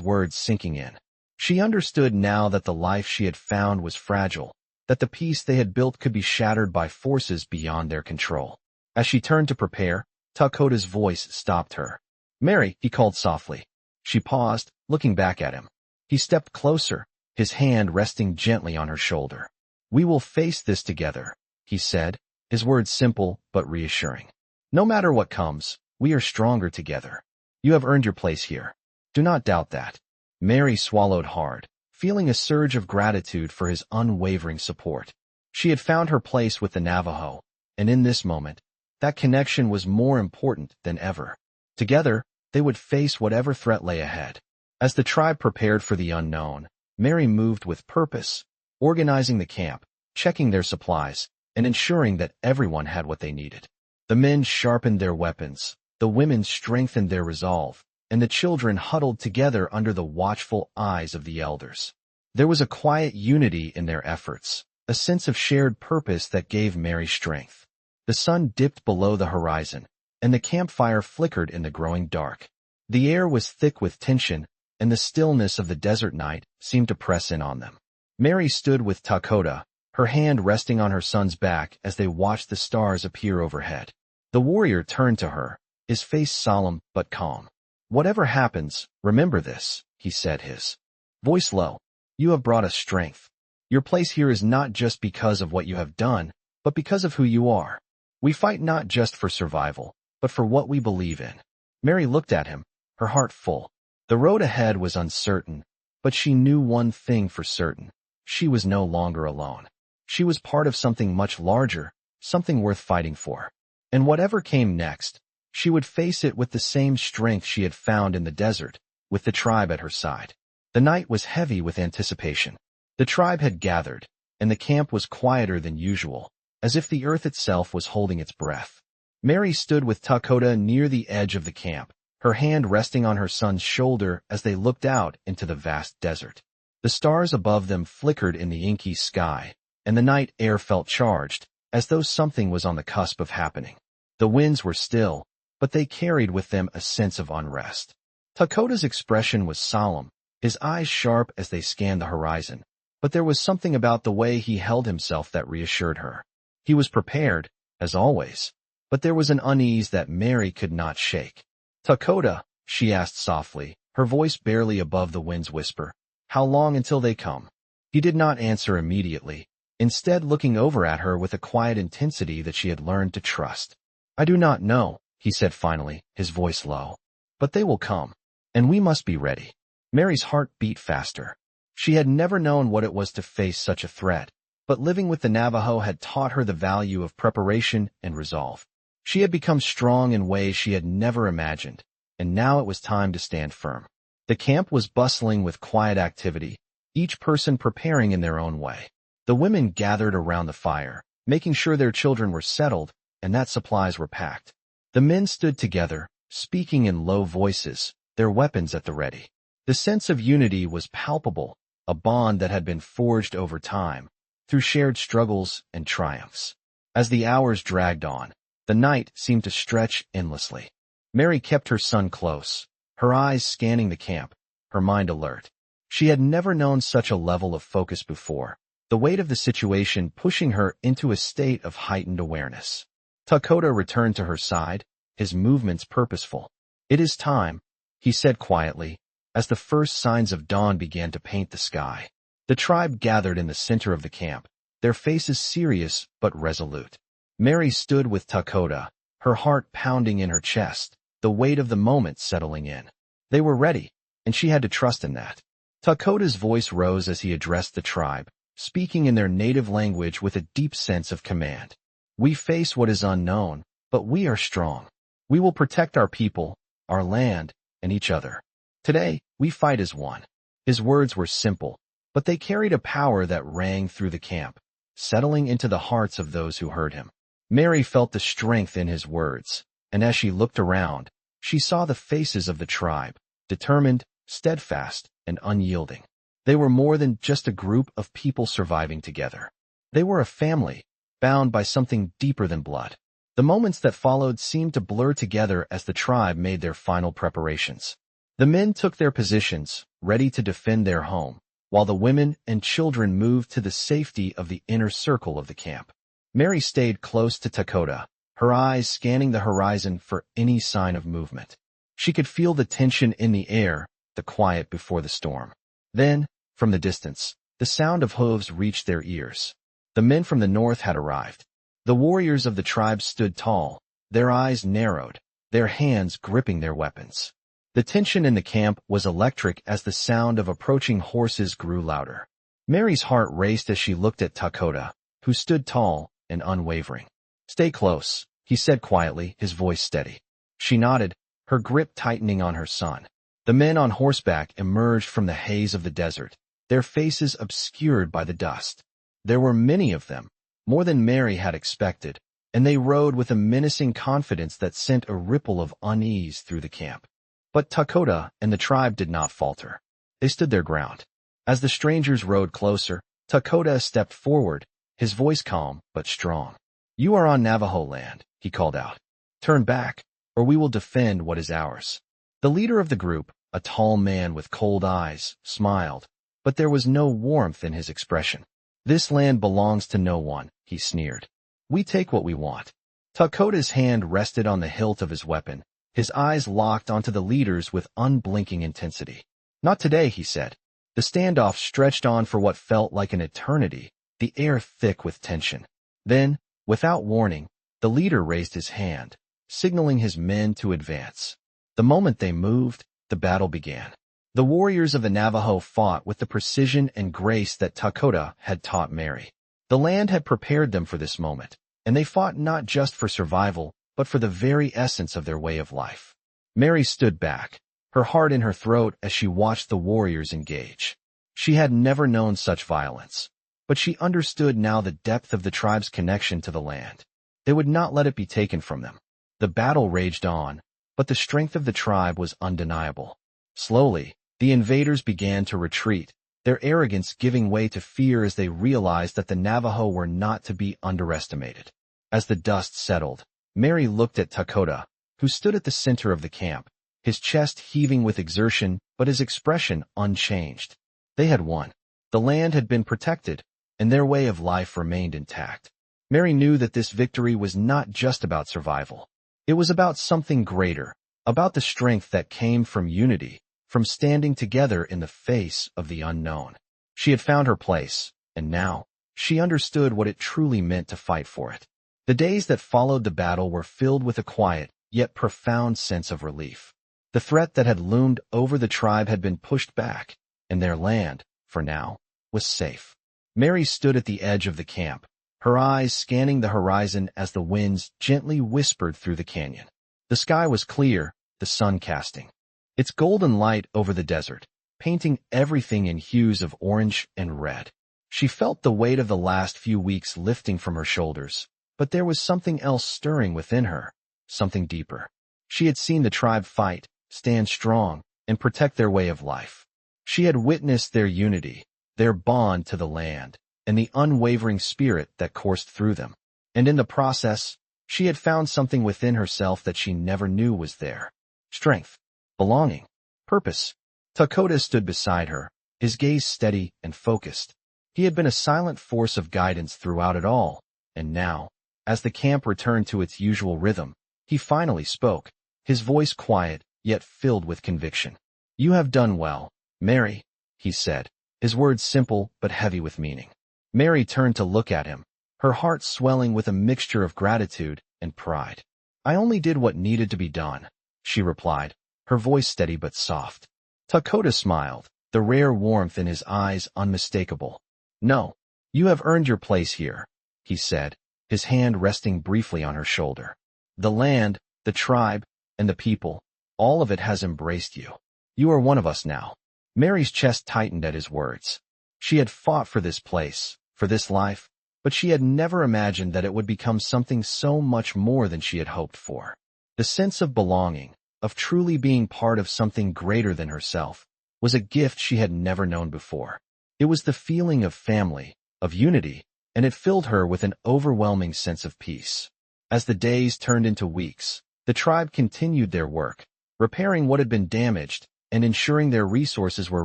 words sinking in. She understood now that the life she had found was fragile, that the peace they had built could be shattered by forces beyond their control. As she turned to prepare, Dakota's voice stopped her. "Mary," he called softly. She paused, looking back at him. He stepped closer, his hand resting gently on her shoulder. "We will face this together," he said, his words simple but reassuring. "No matter what comes, we are stronger together. You have earned your place here. Do not doubt that." Mary swallowed hard, feeling a surge of gratitude for his unwavering support. She had found her place with the Navajo, and in this moment, that connection was more important than ever. Together, they would face whatever threat lay ahead. As the tribe prepared for the unknown, Mary moved with purpose, organizing the camp, checking their supplies, and ensuring that everyone had what they needed. The men sharpened their weapons, the women strengthened their resolve, and the children huddled together under the watchful eyes of the elders. There was a quiet unity in their efforts, a sense of shared purpose that gave Mary strength. The sun dipped below the horizon, and the campfire flickered in the growing dark. The air was thick with tension, and the stillness of the desert night seemed to press in on them. Mary stood with Dakota, her hand resting on her son's back as they watched the stars appear overhead. The warrior turned to her, his face solemn but calm. "Whatever happens, remember this," he said, his voice low. "You have brought us strength. Your place here is not just because of what you have done, but because of who you are. We fight not just for survival, but for what we believe in." Mary looked at him, her heart full. The road ahead was uncertain, but she knew one thing for certain. She was no longer alone. She was part of something much larger, something worth fighting for. And whatever came next, she would face it with the same strength she had found in the desert, with the tribe at her side. The night was heavy with anticipation. The tribe had gathered, and the camp was quieter than usual, as if the earth itself was holding its breath. Mary stood with Dakota near the edge of the camp, her hand resting on her son's shoulder as they looked out into the vast desert. The stars above them flickered in the inky sky, and the night air felt charged, as though something was on the cusp of happening. The winds were still, but they carried with them a sense of unrest. Dakota's expression was solemn, his eyes sharp as they scanned the horizon, but there was something about the way he held himself that reassured her. He was prepared, as always, but there was an unease that Mary could not shake. "Dakota," she asked softly, her voice barely above the wind's whisper, "how long until they come?" He did not answer immediately, instead looking over at her with a quiet intensity that she had learned to trust. "I do not know," he said finally, his voice low. "But they will come, and we must be ready." Mary's heart beat faster. She had never known what it was to face such a threat, but living with the Navajo had taught her the value of preparation and resolve. She had become strong in ways she had never imagined, and now it was time to stand firm. The camp was bustling with quiet activity, each person preparing in their own way. The women gathered around the fire, making sure their children were settled and that supplies were packed. The men stood together, speaking in low voices, their weapons at the ready. The sense of unity was palpable, a bond that had been forged over time, through shared struggles and triumphs. As the hours dragged on, the night seemed to stretch endlessly. Mary kept her son close, her eyes scanning the camp, her mind alert. She had never known such a level of focus before, the weight of the situation pushing her into a state of heightened awareness. Dakota returned to her side, his movements purposeful. "It is time," he said quietly, as the first signs of dawn began to paint the sky. The tribe gathered in the center of the camp, their faces serious but resolute. Mary stood with Dakota, her heart pounding in her chest, the weight of the moment settling in. They were ready, and she had to trust in that. Dakota's voice rose as he addressed the tribe, speaking in their native language with a deep sense of command. "We face what is unknown, but we are strong. We will protect our people, our land, and each other. Today, we fight as one." His words were simple, but they carried a power that rang through the camp, settling into the hearts of those who heard him. Mary felt the strength in his words, and as she looked around, she saw the faces of the tribe, determined, steadfast, and unyielding. They were more than just a group of people surviving together. They were a family, bound by something deeper than blood. The moments that followed seemed to blur together as the tribe made their final preparations. The men took their positions, ready to defend their home, while the women and children moved to the safety of the inner circle of the camp. Mary stayed close to Dakota, her eyes scanning the horizon for any sign of movement. She could feel the tension in the air, the quiet before the storm. Then, from the distance, the sound of hooves reached their ears. The men from the north had arrived. The warriors of the tribe stood tall, their eyes narrowed, their hands gripping their weapons. The tension in the camp was electric as the sound of approaching horses grew louder. Mary's heart raced as she looked at Dakota, who stood tall and unwavering. "Stay close," he said quietly, his voice steady. She nodded, her grip tightening on her son. The men on horseback emerged from the haze of the desert, their faces obscured by the dust. There were many of them, more than Mary had expected, and they rode with a menacing confidence that sent a ripple of unease through the camp. But Dakota and the tribe did not falter. They stood their ground. As the strangers rode closer, Dakota stepped forward, his voice calm but strong. "You are on Navajo land," he called out. "Turn back, or we will defend what is ours." The leader of the group, a tall man with cold eyes, smiled, but there was no warmth in his expression. "This land belongs to no one," he sneered. "We take what we want." Dakota's hand rested on the hilt of his weapon, his eyes locked onto the leader's with unblinking intensity. "Not today," he said. The standoff stretched on for what felt like an eternity, the air thick with tension. Then, without warning, the leader raised his hand, signaling his men to advance. The moment they moved, the battle began. The warriors of the Navajo fought with the precision and grace that Dakota had taught Mary. The land had prepared them for this moment, and they fought not just for survival, but for the very essence of their way of life. Mary stood back, her heart in her throat as she watched the warriors engage. She had never known such violence, but she understood now the depth of the tribe's connection to the land. They would not let it be taken from them. The battle raged on, but the strength of the tribe was undeniable. Slowly, the invaders began to retreat, their arrogance giving way to fear as they realized that the Navajo were not to be underestimated. As the dust settled, Mary looked at Dakota, who stood at the center of the camp, his chest heaving with exertion but his expression unchanged. They had won. The land had been protected, and their way of life remained intact. Mary knew that this victory was not just about survival. It was about something greater, about the strength that came from unity, from standing together in the face of the unknown. She had found her place, and now, she understood what it truly meant to fight for it. The days that followed the battle were filled with a quiet, yet profound sense of relief. The threat that had loomed over the tribe had been pushed back, and their land, for now, was safe. Mary stood at the edge of the camp, her eyes scanning the horizon as the winds gently whispered through the canyon. The sky was clear, the sun casting its golden light over the desert, painting everything in hues of orange and red. She felt the weight of the last few weeks lifting from her shoulders, but there was something else stirring within her, something deeper. She had seen the tribe fight, stand strong, and protect their way of life. She had witnessed their unity, their bond to the land, and the unwavering spirit that coursed through them. And in the process, she had found something within herself that she never knew was there. Strength, belonging, purpose. Dakota stood beside her, his gaze steady and focused. He had been a silent force of guidance throughout it all, and now, as the camp returned to its usual rhythm, he finally spoke, his voice quiet, yet filled with conviction. "You have done well, Mary," he said, his words simple but heavy with meaning. Mary turned to look at him, her heart swelling with a mixture of gratitude and pride. "I only did what needed to be done," she replied, her voice steady but soft. Dakota smiled, the rare warmth in his eyes unmistakable. "No, you have earned your place here," he said, his hand resting briefly on her shoulder. "The land, the tribe, and the people, all of it has embraced you. You are one of us now." Mary's chest tightened at his words. She had fought for this place, for this life, but she had never imagined that it would become something so much more than she had hoped for. The sense of belonging, of truly being part of something greater than herself, was a gift she had never known before. It was the feeling of family, of unity, and it filled her with an overwhelming sense of peace. As the days turned into weeks, the tribe continued their work, repairing what had been damaged and ensuring their resources were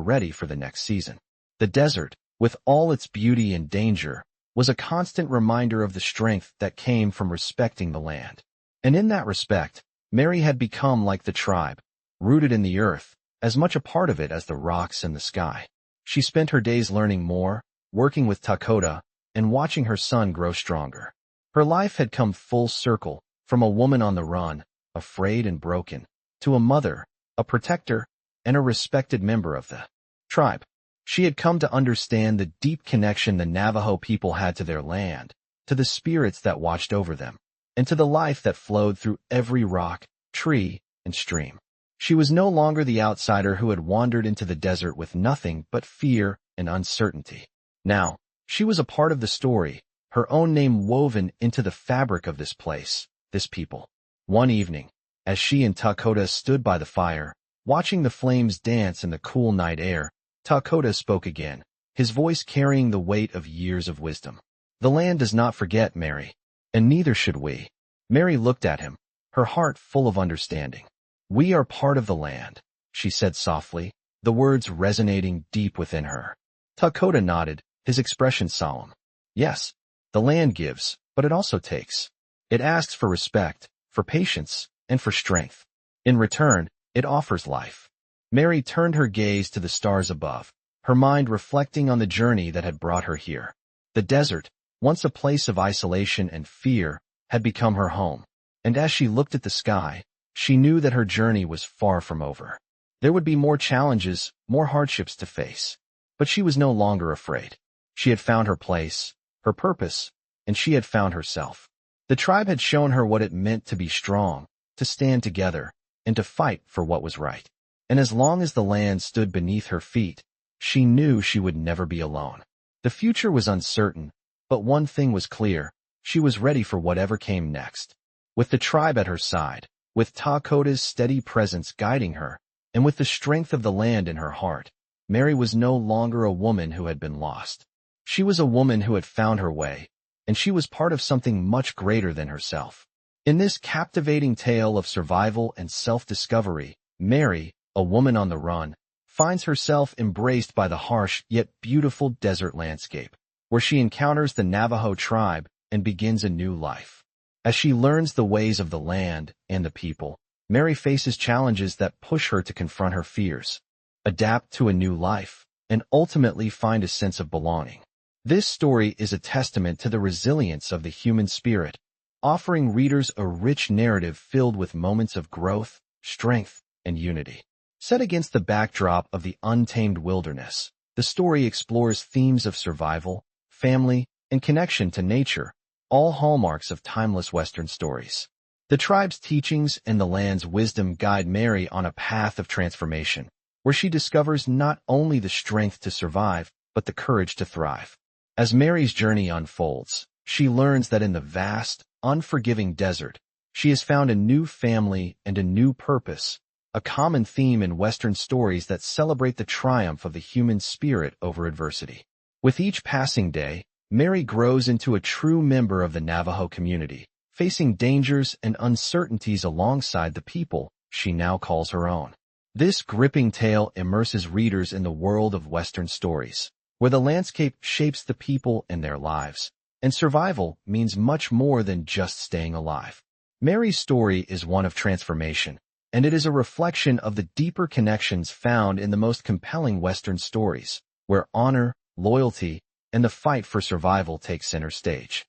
ready for the next season. The desert, with all its beauty and danger, was a constant reminder of the strength that came from respecting the land. And in that respect, Mary had become like the tribe, rooted in the earth, as much a part of it as the rocks and the sky. She spent her days learning more, working with Dakota, and watching her son grow stronger. Her life had come full circle, from a woman on the run, afraid and broken, to a mother, a protector, and a respected member of the tribe. She had come to understand the deep connection the Navajo people had to their land, to the spirits that watched over them, and to the life that flowed through every rock, tree, and stream. She was no longer the outsider who had wandered into the desert with nothing but fear and uncertainty. Now, she was a part of the story, her own name woven into the fabric of this place, this people. One evening, as she and Dakota stood by the fire, watching the flames dance in the cool night air, Dakota spoke again, his voice carrying the weight of years of wisdom. "The land does not forget, Mary, and neither should we." Mary looked at him, her heart full of understanding. "We are part of the land," she said softly, the words resonating deep within her. Dakota nodded, his expression solemn. "Yes, the land gives, but it also takes. It asks for respect, for patience, and for strength. In return, it offers life." Mary turned her gaze to the stars above, her mind reflecting on the journey that had brought her here. The desert, once a place of isolation and fear, had become her home, and as she looked at the sky, she knew that her journey was far from over. There would be more challenges, more hardships to face. But she was no longer afraid. She had found her place, her purpose, and she had found herself. The tribe had shown her what it meant to be strong, to stand together, and to fight for what was right. And as long as the land stood beneath her feet, she knew she would never be alone. The future was uncertain, but one thing was clear: she was ready for whatever came next. With the tribe at her side, with Dakota's steady presence guiding her, and with the strength of the land in her heart, Mary was no longer a woman who had been lost. She was a woman who had found her way, and she was part of something much greater than herself. In this captivating tale of survival and self-discovery, Mary, a woman on the run, finds herself embraced by the harsh yet beautiful desert landscape, where she encounters the Navajo tribe and begins a new life. As she learns the ways of the land and the people, Mary faces challenges that push her to confront her fears, adapt to a new life, and ultimately find a sense of belonging. This story is a testament to the resilience of the human spirit, offering readers a rich narrative filled with moments of growth, strength, and unity. Set against the backdrop of the untamed wilderness, the story explores themes of survival, family, and connection to nature, all hallmarks of timeless Western stories. The tribe's teachings and the land's wisdom guide Mary on a path of transformation, where she discovers not only the strength to survive, but the courage to thrive. As Mary's journey unfolds, she learns that in the vast, unforgiving desert, she has found a new family and a new purpose, a common theme in Western stories that celebrate the triumph of the human spirit over adversity. With each passing day, Mary grows into a true member of the Navajo community, facing dangers and uncertainties alongside the people she now calls her own. This gripping tale immerses readers in the world of Western stories, where the landscape shapes the people and their lives, and survival means much more than just staying alive. Mary's story is one of transformation, and it is a reflection of the deeper connections found in the most compelling Western stories, where honor, loyalty, and the fight for survival take center stage.